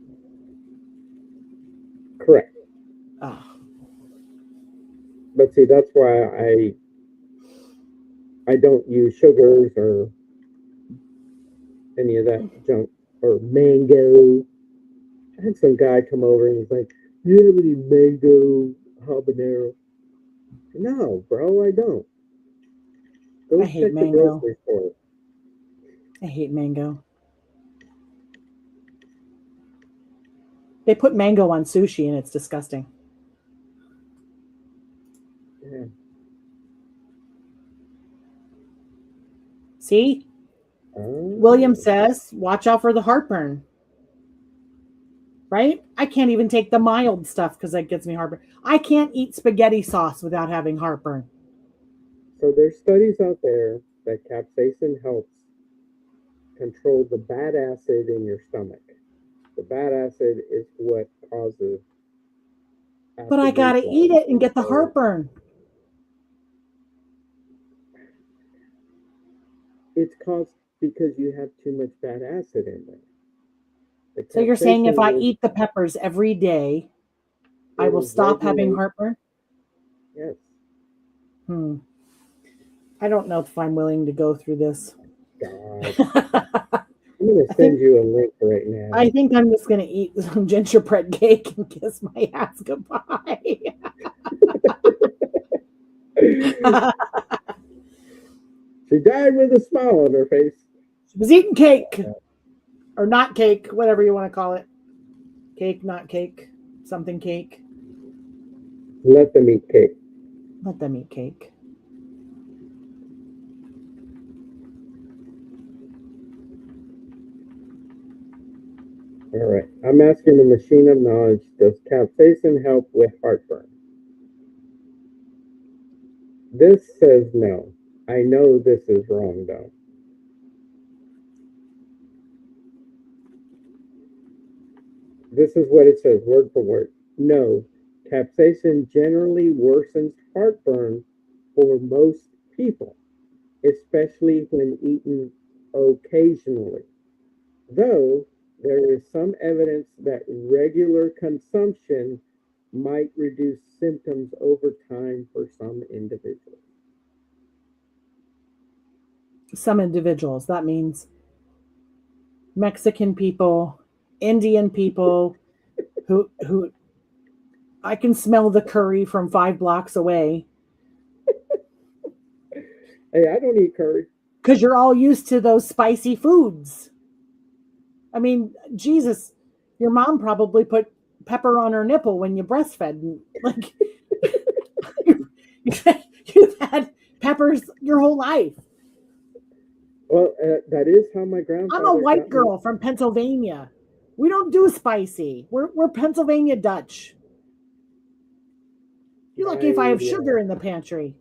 Correct. Oh. But see, that's why I don't use sugars or any of that junk, or mango. I had some guy come over and he's like, "Do you have any mango habanero?" No, bro, I don't. Go I hate check the mango. grocery store. I hate mango. They put mango on sushi and it's disgusting. Yeah. See? William says, watch out for the heartburn. Right? I can't even take the mild stuff because that gets me heartburn. I can't eat spaghetti sauce without having heartburn. So there's studies out there that capsaicin helps control the bad acid in your stomach. The bad acid is what causes But I acid gotta reflux. eat it and get the heartburn. It's caused because you have too much bad acid in there. So you're saying if I eat the peppers every day, I will stop having heartburn? Yes. I don't know if I'm willing to go through this. God. I'm going to send you a link right now. I think I'm just going to eat some gingerbread cake and kiss my ass goodbye. She died with a smile on her face. She was eating cake. Or not cake, whatever you want to call it. Cake, not cake. Something cake. Let them eat cake. Let them eat cake. All right. I'm asking the machine of knowledge, does capsaicin help with heartburn? This says no. I know this is wrong, though. This is what it says, word for word. No, capsaicin generally worsens heartburn for most people, especially when eaten occasionally. Though there is some evidence that regular consumption might reduce symptoms over time for some individuals. Some individuals. That means Mexican people, Indian people who I can smell the curry from 5 blocks away. Hey, I don't eat curry. Because you're all used to those spicy foods. I mean, Jesus, your mom probably put pepper on her nipple when you breastfed. Like, you've had peppers your whole life. Well, that is how my grandfather. I'm a white girl from Pennsylvania. We don't do spicy. We're Pennsylvania Dutch. You're lucky if I have sugar in the pantry.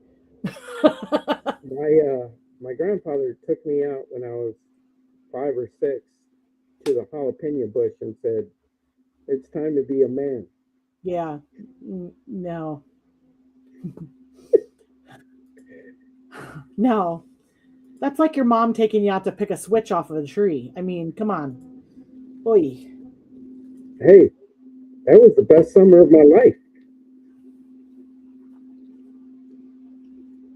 My grandfather took me out when I was 5 or 6 to the jalapeno bush and said, "It's time to be a man." Yeah, no. No. That's like your mom taking you out to pick a switch off of a tree. I mean, come on. Oy. Hey, that was the best summer of my life.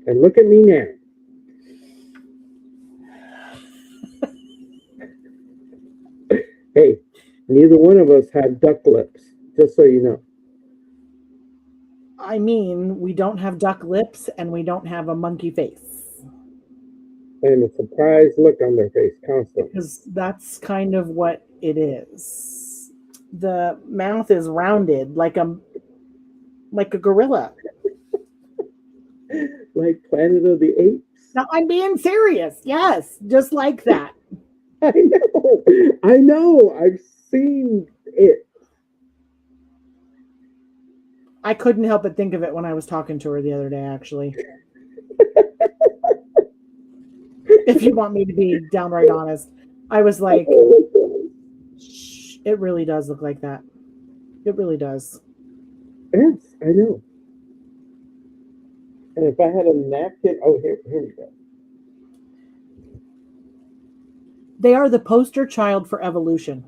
And look at me now. Hey, neither one of us had duck lips, just so you know. I mean, we don't have duck lips and we don't have a monkey face. And a surprised look on their face constantly. Because that's kind of what it is. The mouth is rounded like a gorilla. Like Planet of the Apes. Now I'm being serious. Yes, just like that. I know. I've seen it. I couldn't help but think of it when I was talking to her the other day, actually. If you want me to be downright honest, I was like, shh, it really does look like that. It really does. Yes, I know. And if I had a napkin, here we go. They are the poster child for evolution.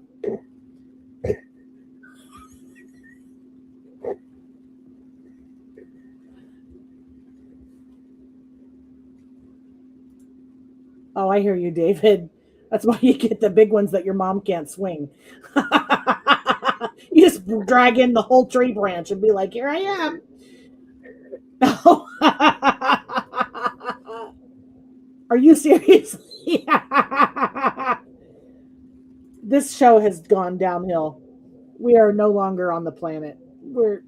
Oh, I hear you, David. That's why you get the big ones that your mom can't swing. You just drag in the whole tree branch and be like, here I am. Oh. Are you serious? This show has gone downhill. We are no longer on the planet. We're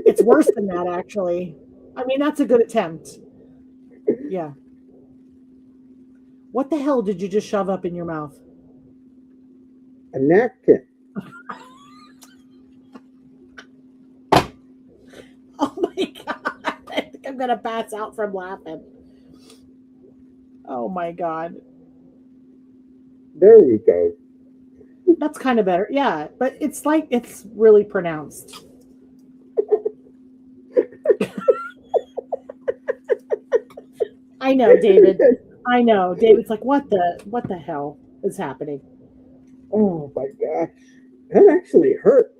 It's worse than that, actually. I mean, that's a good attempt. Yeah. What the hell did you just shove up in your mouth? A napkin. Oh my God. I think I'm going to pass out from laughing. Oh my God. There we go. That's kind of better. Yeah. But it's like it's really pronounced. I know, David. I know. David's like, what the hell is happening? Oh my gosh. That actually hurt.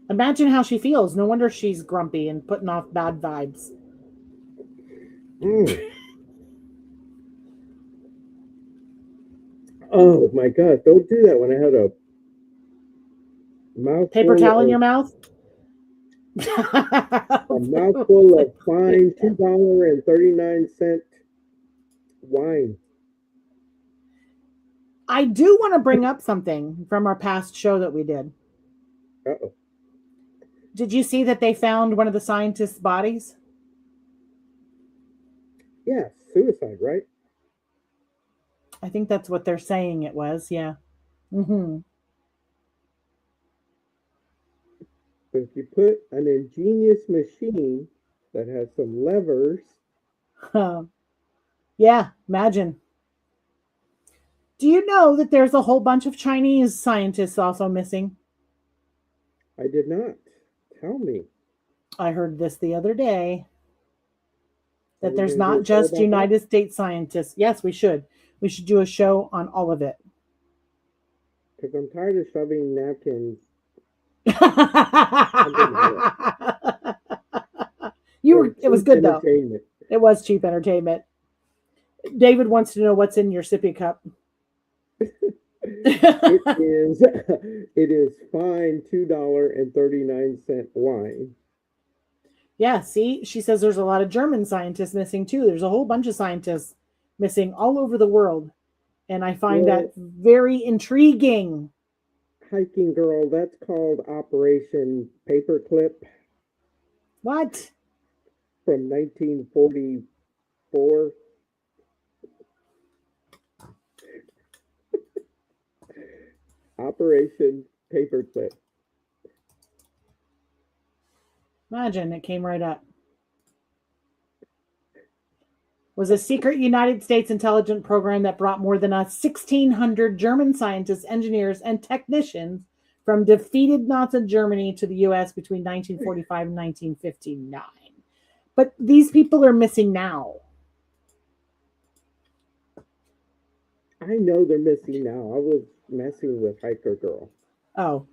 Imagine how she feels. No wonder she's grumpy and putting off bad vibes. Oh my God. Don't do that when I had a mouthful Paper towel in of, your mouth? a mouthful of fine $2.39 wine. I do want to bring up something from our past show that we did. Uh-oh. Did you see that they found one of the scientists' bodies? Yeah, suicide, right? I think that's what they're saying it was. Yeah. Mm-hmm. So if you put an ingenious machine that has some levers. Yeah, imagine. Do you know that there's a whole bunch of Chinese scientists also missing? I did not. Tell me. I heard this the other day. Are That we there's going to do not a show just about United that? States scientists. Yes, we should. We should do a show on all of it. Because I'm tired of shoving napkins. It was good though. Entertainment. It was cheap entertainment. David wants to know what's in your sippy cup. It is fine $2.39 wine. Yeah, see, she says there's a lot of German scientists missing too. There's a whole bunch of scientists missing all over the world. And I find that very intriguing. Hiking girl, that's called Operation Paperclip. What? From 1944. Operation Paperclip. Imagine, it came right up. Was a secret United States intelligence program that brought more than 1,600 German scientists, engineers, and technicians from defeated Nazi Germany to the U.S. between 1945 and 1959. But these people are missing now. I know they're missing now. I was messing with Hiker Girl. Oh.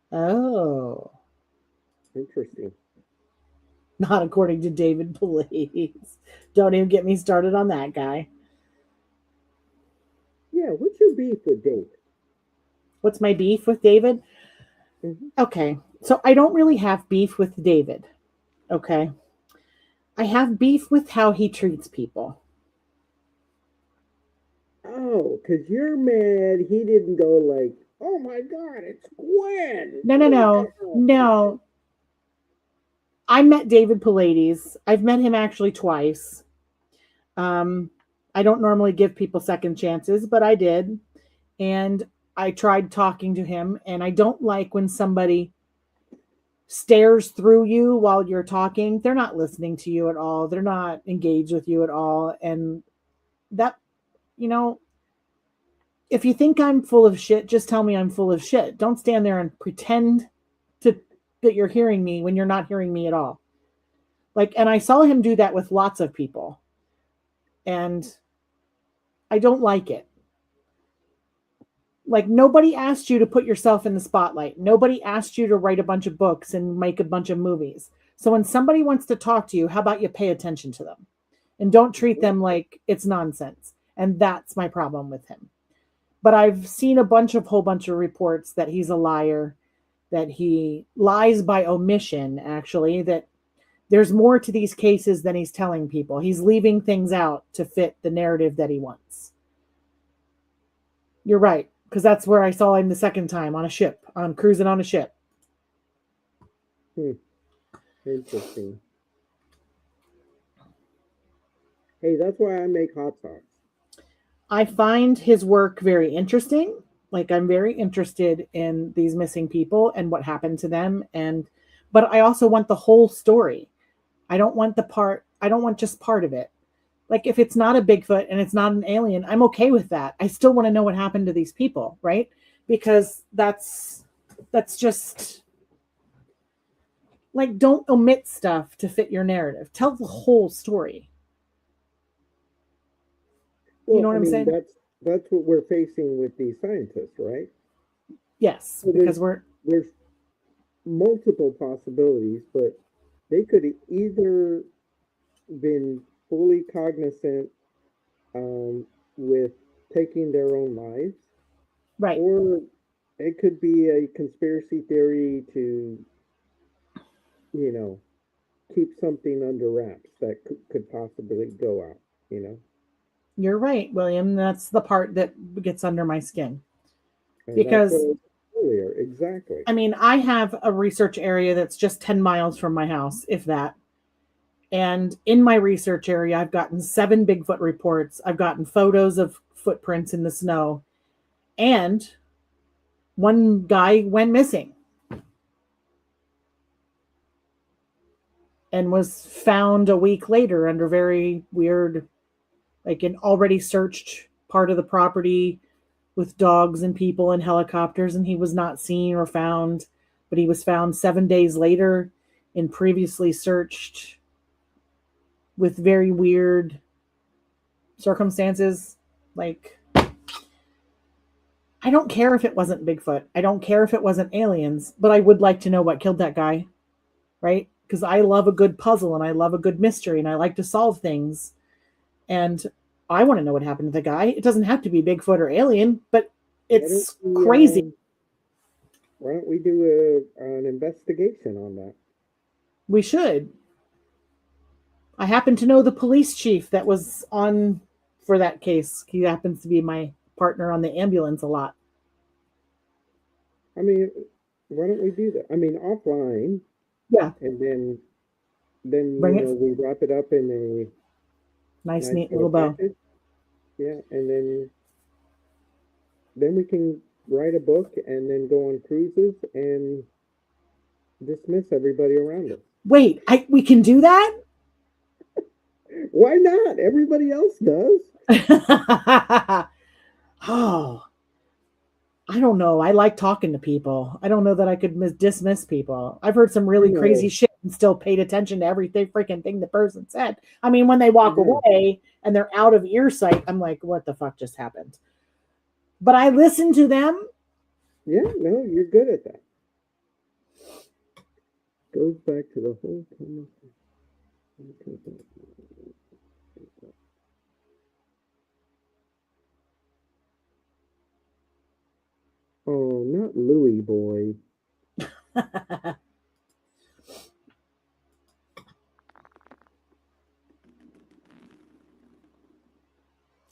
Oh. Interesting. Not according to David, please. Don't even get me started on that guy. Yeah, what's your beef with David? What's my beef with David? Mm-hmm. Okay, so I don't really have beef with David. Okay. I have beef with how he treats people. Oh, because you're mad he didn't go like, oh my God, it's Gwen. No. I met David Pallades. I've met him actually twice. I don't normally give people second chances, but I did. And I tried talking to him, and I don't like when somebody stares through you while you're talking. They're not listening to you at all. They're not engaged with you at all. And that, if you think I'm full of shit, just tell me I'm full of shit. Don't stand there and pretend that you're hearing me when you're not hearing me at all. And I saw him do that with lots of people. And I don't like it. Like, nobody asked you to put yourself in the spotlight. Nobody asked you to write a bunch of books and make a bunch of movies. So when somebody wants to talk to you, how about you pay attention to them and don't treat them like it's nonsense? And that's my problem with him. But I've seen whole bunch of reports that he's a liar, that he lies by omission, actually, that there's more to these cases than he's telling people. He's leaving things out to fit the narrative that he wants. You're right, because that's where I saw him the second time, on a ship, on cruising on a ship. Interesting. Hey, that's why I make hot sauce. I find his work very interesting. Like, I'm very interested in these missing people and what happened to them. But I also want the whole story. I don't want just part of it. Like, if it's not a Bigfoot and it's not an alien, I'm okay with that. I still want to know what happened to these people, right? Because that's just, like, don't omit stuff to fit your narrative. Tell the whole story. Well, you know what I'm saying? That's what we're facing with these scientists, right? Yes, so because there's multiple possibilities, but they could either been fully cognizant with taking their own lives, right, or it could be a conspiracy theory to, keep something under wraps that could possibly go out, You're right, William. That's the part that gets under my skin. And because that's what I said earlier, exactly. I mean, I have a research area that's just 10 miles from my house, if that. And in my research area, I've gotten 7 Bigfoot reports. I've gotten photos of footprints in the snow. And one guy went missing and was found a week later under very weird, like an already searched part of the property with dogs and people and helicopters. And he was not seen or found, but he was found 7 days later in previously searched with very weird circumstances. Like, I don't care if it wasn't Bigfoot. I don't care if it wasn't aliens, but I would like to know what killed that guy, right? Because I love a good puzzle and I love a good mystery and I like to solve things. And I want to know what happened to the guy. It doesn't have to be Bigfoot or alien, but it's crazy. Why don't we do an investigation on that? We should. I happen to know the police chief that was on for that case. He happens to be my partner on the ambulance a lot. I mean, why don't we do that? I mean, offline. Yeah. And then we wrap it up in a nice neat little bow. Yeah, and then we can write a book and then go on cruises and dismiss everybody around us. Wait, we can do that? Why not? Everybody else does. Oh, I don't know. I like talking to people. I don't know that I could dismiss people. I've heard some really crazy shit and still paid attention to everything freaking thing the person said. I mean, when they walk away and they're out of earsight, I'm like, what the fuck just happened? But I listen to them. Yeah, no, you're good at that. Goes back to the whole conversation. Oh, not Louie boy.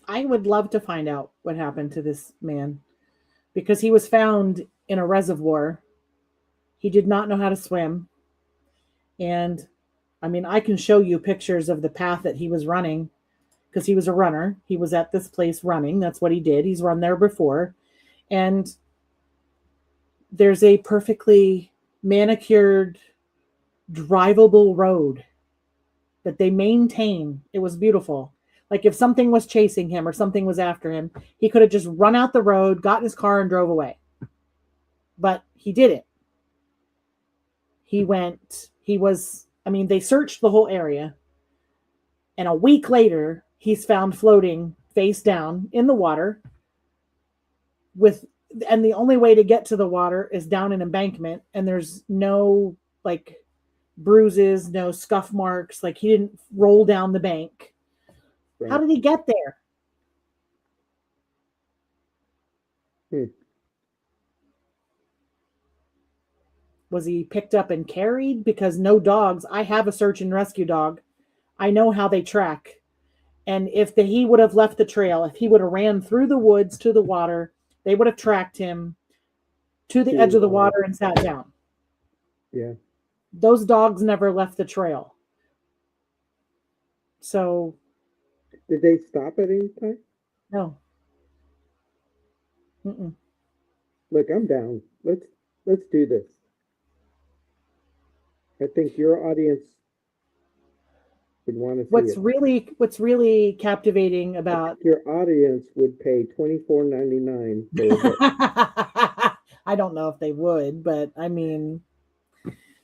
I would love to find out what happened to this man, because he was found in a reservoir. He did not know how to swim. And I mean, I can show you pictures of the path that he was running, because he was a runner. He was at this place running. That's what he did. He's run there before. And there's a perfectly manicured, drivable road that they maintain. It was beautiful. Like, if something was chasing him or something was after him, he could have just run out the road, got in his car, and drove away. But he didn't. They searched the whole area. And a week later, he's found floating face down in the water with and the only way to get to the water is down an embankment, and there's no like bruises, no scuff marks. Like he didn't roll down the bank. Right. How did he get there? Was he picked up and carried? Because no dogs. I have a search and rescue dog. I know how they track. And if he would have left the trail, if he would have ran through the woods to the water, they would have tracked him to the edge of the water and sat down. Yeah. Those dogs never left the trail. So. Did they stop at any time? No. Mm-mm. Look, I'm down. Let's do this. I think your audience would want to see What's really captivating about your audience would pay $24.99 for a book. I don't know if they would, but I mean,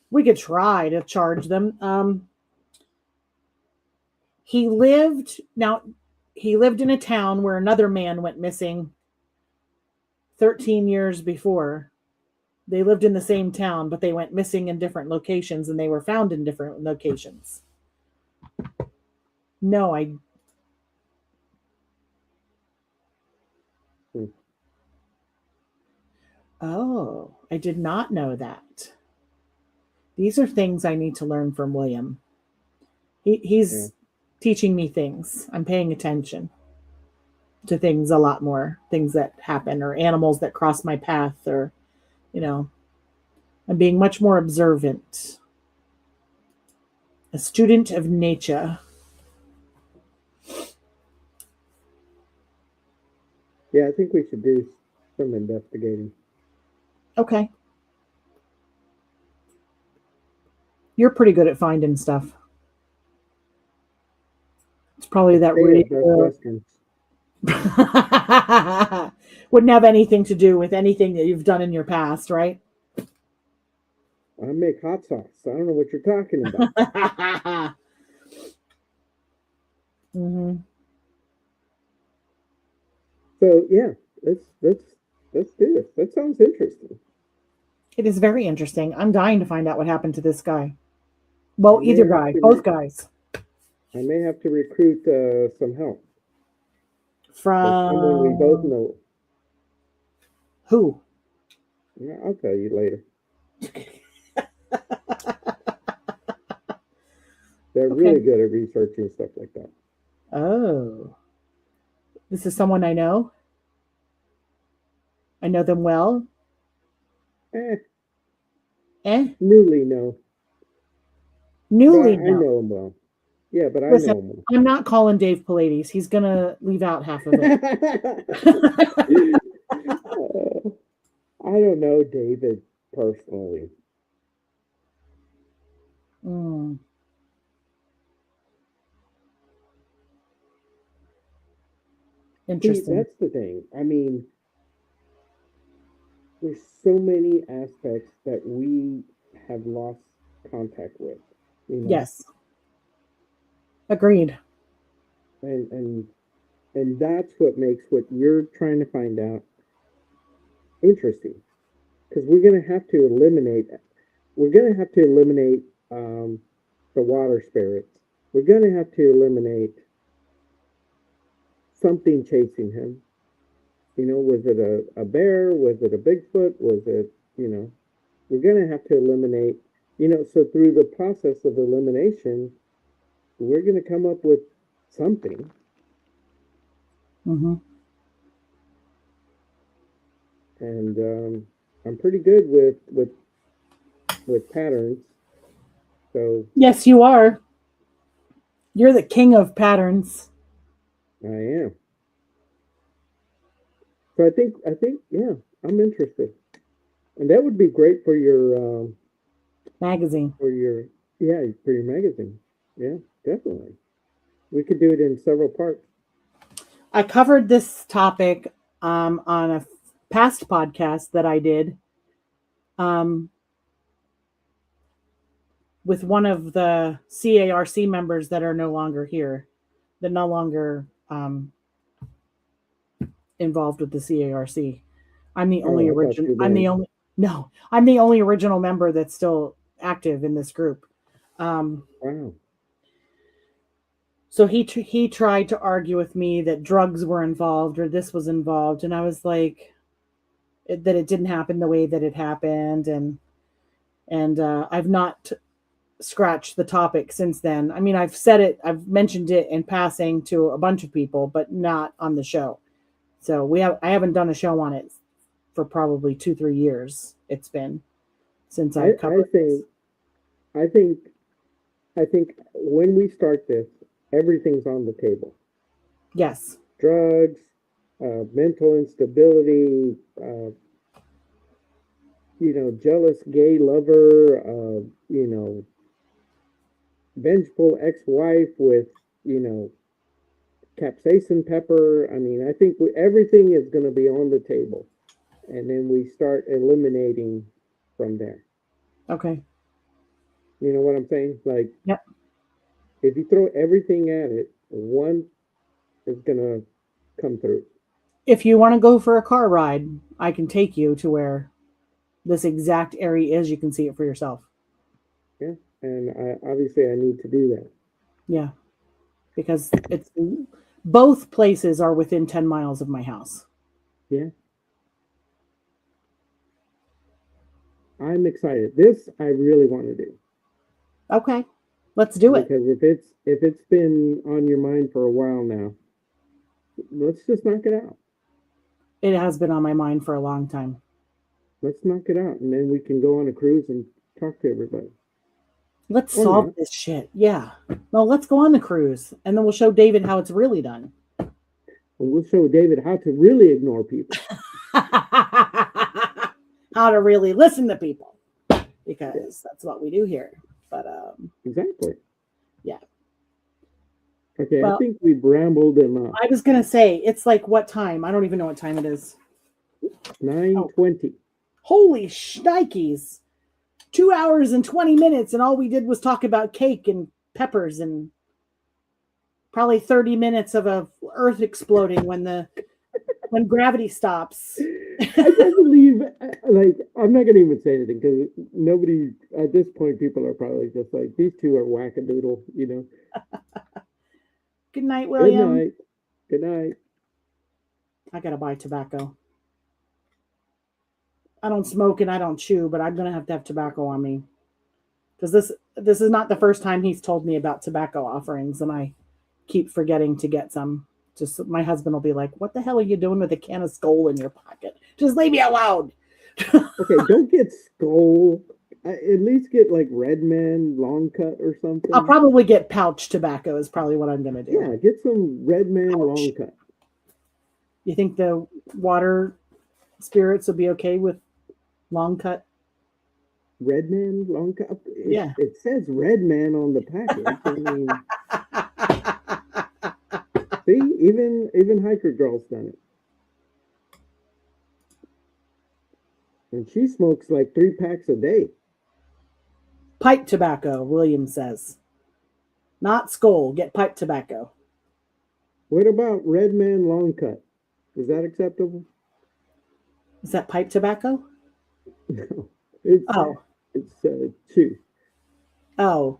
we could try to charge them. He lived in a town where another man went missing 13 years before. They lived in the same town, but they went missing in different locations, and they were found in different locations. No, Oh, I did not know that. These are things I need to learn from William. He's teaching me things. I'm paying attention to things a lot more, things that happen or animals that cross my path, or, I'm being much more observant. A student of nature. Yeah, I think we should do some investigating. Okay. You're pretty good at finding stuff. It's probably that radio. Wouldn't have anything to do with anything that you've done in your past, right? I make hot sauce. I don't know what you're talking about. Mm-hmm. So yeah, let's do this. That sounds interesting. It is very interesting. I'm dying to find out what happened to this guy. Well, either guy, both guys. I may have to recruit some help from someone we both know. Who? Yeah, I'll tell you later. They're really good at researching stuff like that. Oh. This is someone I know? I know them well? Newly know. Newly I know him well. Yeah, but Listen, I know him well. I'm not calling Dave Pilates. He's going to leave out half of it. I don't know David personally. Interesting. See, that's the thing. I mean, there's so many aspects that we have lost contact with. Yes. Agreed. And that's what makes what you're trying to find out interesting. Because we're going to have to eliminate the water spirits. We're going to have to eliminate something chasing him. Was it a bear? Was it a Bigfoot? Was it, we're going to have to eliminate, so through the process of elimination, we're going to come up with something. Mm-hmm. And I'm pretty good with patterns. So yes, you are. You're the king of patterns. I am. So I think, yeah, I'm interested, and that would be great for your magazine. For your magazine. Yeah, definitely. We could do it in several parts. I covered this topic on a past podcast that I did with one of the CARC members that are no longer here, that no longer involved with the CARC. I'm the Oh, only I thought original. you I'm the meant- only. No, I'm the only original member that's still active in this group. Wow. So he tried to argue with me that drugs were involved or this was involved, and I was like, that it didn't happen the way that it happened, and I've not scratched the topic since then. I mean, I've mentioned it in passing to a bunch of people, but not on the show. So I haven't done a show on it for probably 2-3 years. It's been since I covered this. I think I think when we start this, everything's on the table. Yes. Drugs, mental instability, jealous gay lover, vengeful ex-wife with, capsaicin pepper. I mean, I think everything is going to be on the table, and then we start eliminating from there. Okay. You know what I'm saying? Like, Yep. if you throw everything at it, one is going to come through. If you want to go for a car ride, I can take you to where this exact area is. You can see it for yourself. Yeah, and obviously I need to do that. Yeah. Because it's both places are within 10 miles of my house. Yeah. I'm excited. This I really want to do. Okay. Let's do it. Because if it's been on your mind for a while now, let's just knock it out. It has been on my mind for a long time. Let's knock it out, and then we can go on a cruise and talk to everybody. Let's Or solve not. this shit. Yeah. No, let's go on the cruise, and then we'll show David how it's really done. And we'll show David how to really ignore people. How to really listen to people, because that's what we do here. But Exactly. yeah. Okay, Well, I think we've rambled enough. I was gonna say, it's like what time? I don't even know what time it is. 9:20. Holy shnikes. 2 hours and 20 minutes, and all we did was talk about cake and peppers and probably 30 minutes of a earth exploding when gravity stops. I can't believe, I'm not going to even say anything because nobody, at this point, people are probably just like, these two are wackadoodle, Good night, Good William. night. Good night. I gotta buy tobacco. I don't smoke and I don't chew, but I'm gonna have to have tobacco on me. Because this is not the first time he's told me about tobacco offerings, and I keep forgetting to get some. Just my husband will be like, "What the hell are you doing with a can of Skoal in your pocket? Just leave me alone." Okay, don't get Skoal. At least get like Red Man long cut or something. I'll probably get pouch tobacco is probably what I'm gonna do. Yeah, get some Red Man long cut. You think the water spirits will be okay with long cut? Red Man long cut. Yeah. It says Red Man on the package. I mean, see, even hiker girl's done it. And she smokes like 3 packs a day. Pipe tobacco, William says. Not Skoal. Get pipe tobacco. What about Red Man long cut? Is that acceptable? Is that pipe tobacco? No. It's chew. Oh.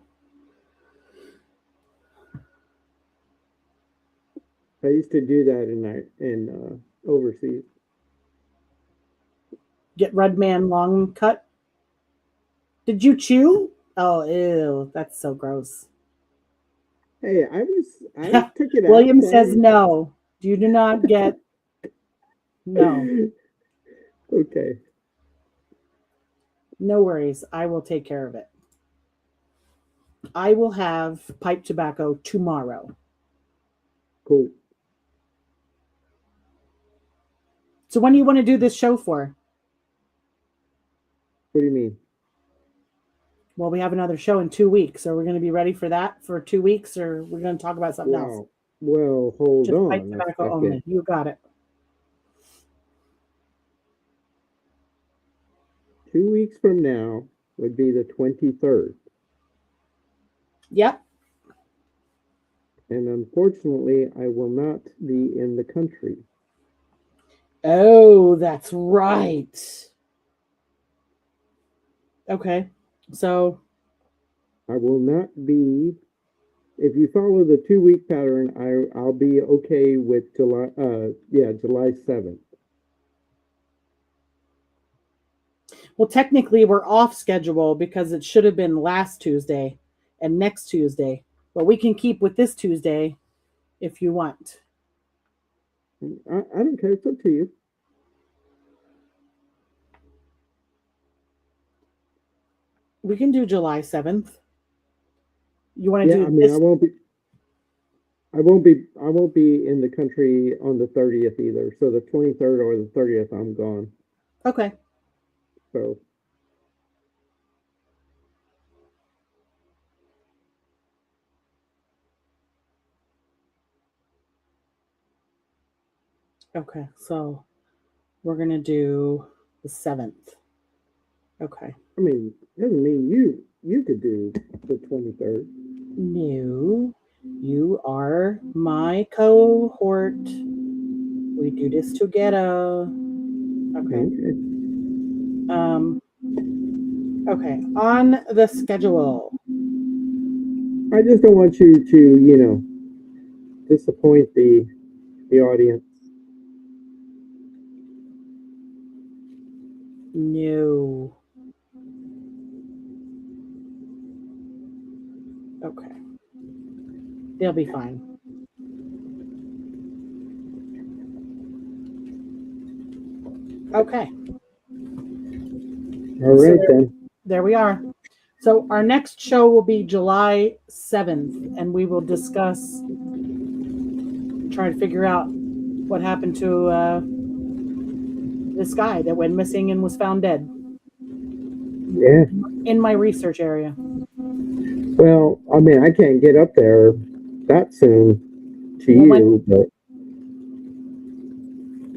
I used to do that in overseas. Get Red Man long cut. Did you chew? Oh, ew. That's so gross. Hey, I took it out. William says no. You do not get. No. Okay. No worries. I will take care of it. I will have pipe tobacco tomorrow. Cool. So when do you want to do this show for? What do you mean? Well, we have another show in 2 weeks. Are we going to be ready for that for 2 weeks, or we're going to talk about something else? Well, hold Just on. pipe tobacco only. You got it. 2 weeks from now would be the 23rd. Yep. And unfortunately, I will not be in the country. Oh, that's right. Okay. So, I will not be. If you follow the 2 week pattern, I'll be okay with July. July 7th. well, technically, we're off schedule because it should have been last Tuesday and next Tuesday, but we can keep with this Tuesday if you want. I don't care. It's up to you. We can do July 7th. You want to Yeah, do I mean, this? I won't be in the country on the 30th either. So the 23rd or the 30th, I'm gone. Okay. So Okay. So we're going to do the 7th. Okay. I mean, doesn't mean you could do the 23rd. No, you are my cohort. We do this together. Okay. Okay. On the schedule. I just don't want you to, disappoint the audience. No. Okay. They'll be fine. Okay. All right, then. There we are. So our next show will be July 7th, and we will discuss, try to figure out what happened to this guy that went missing and was found dead. Yeah. In my research area. Well, I mean, I can't get up there that soon to you,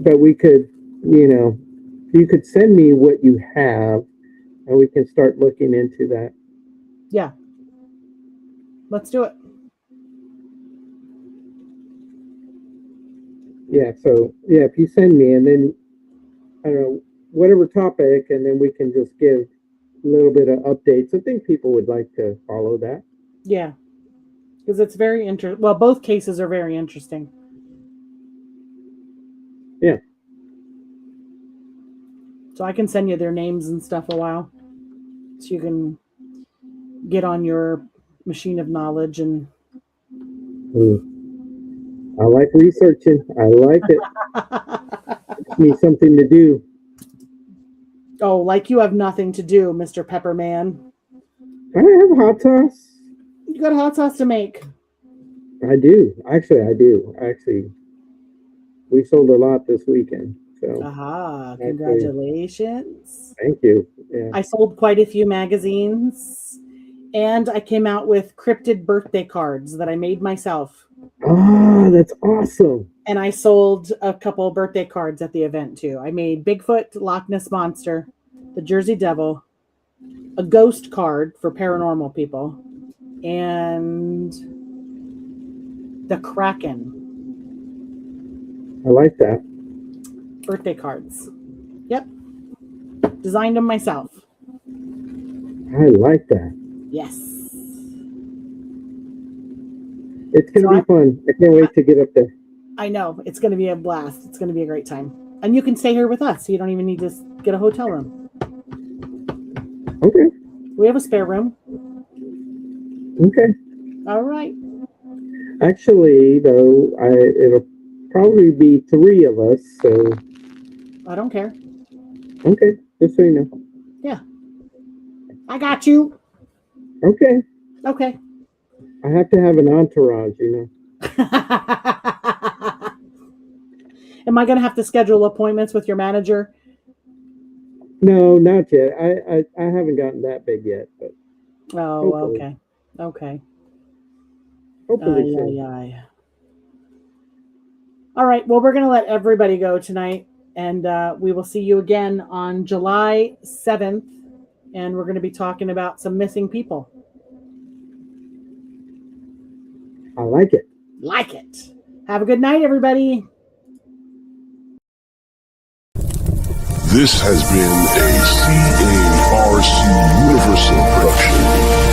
but we could, you could send me what you have, and we can start looking into that. Yeah. Let's do it. Yeah. So yeah, if you send me, and then I don't know whatever topic, and then we can just give a little bit of updates. I think people would like to follow that. Yeah. Because it's very interesting. Well, both cases are very interesting. Yeah. So I can send you their names and stuff a while, so you can get on your machine of knowledge and. I like researching. I like it. Gives me something to do. Oh, like you have nothing to do, Mr. Pepperman. I have hot sauce. You got hot sauce to make. I do. Actually, I do. Actually, we sold a lot this weekend. So. Aha! Congratulations. Thank you. Yeah. I sold quite a few magazines, and I came out with cryptid birthday cards that I made myself. Ah, that's awesome. And I sold a couple birthday cards at the event too. I made Bigfoot, Loch Ness Monster, the Jersey Devil, a ghost card for paranormal people, and the Kraken. I like that. Birthday cards. Yep. Designed them myself. I like that. Yes. It's going to be fun. I can't wait to get up there. I know. It's going to be a blast. It's going to be a great time. And you can stay here with us. So you don't even need to get a hotel room. Okay. We have a spare room. Okay. All right. Actually, though, it'll probably be 3 of us, so. I don't care. Okay. Just so you know. Yeah. I got you. Okay. Okay. I have to have an entourage, Am I going to have to schedule appointments with your manager? No, not yet. I haven't gotten that big yet, but. Oh, hopefully. Okay. Okay. Hopefully soon. All right. Well, we're going to let everybody go tonight, and we will see you again on July 7th, and we're going to be talking about some missing people. I like it. Like it. Have a good night, everybody. This has been a CARC Universal production.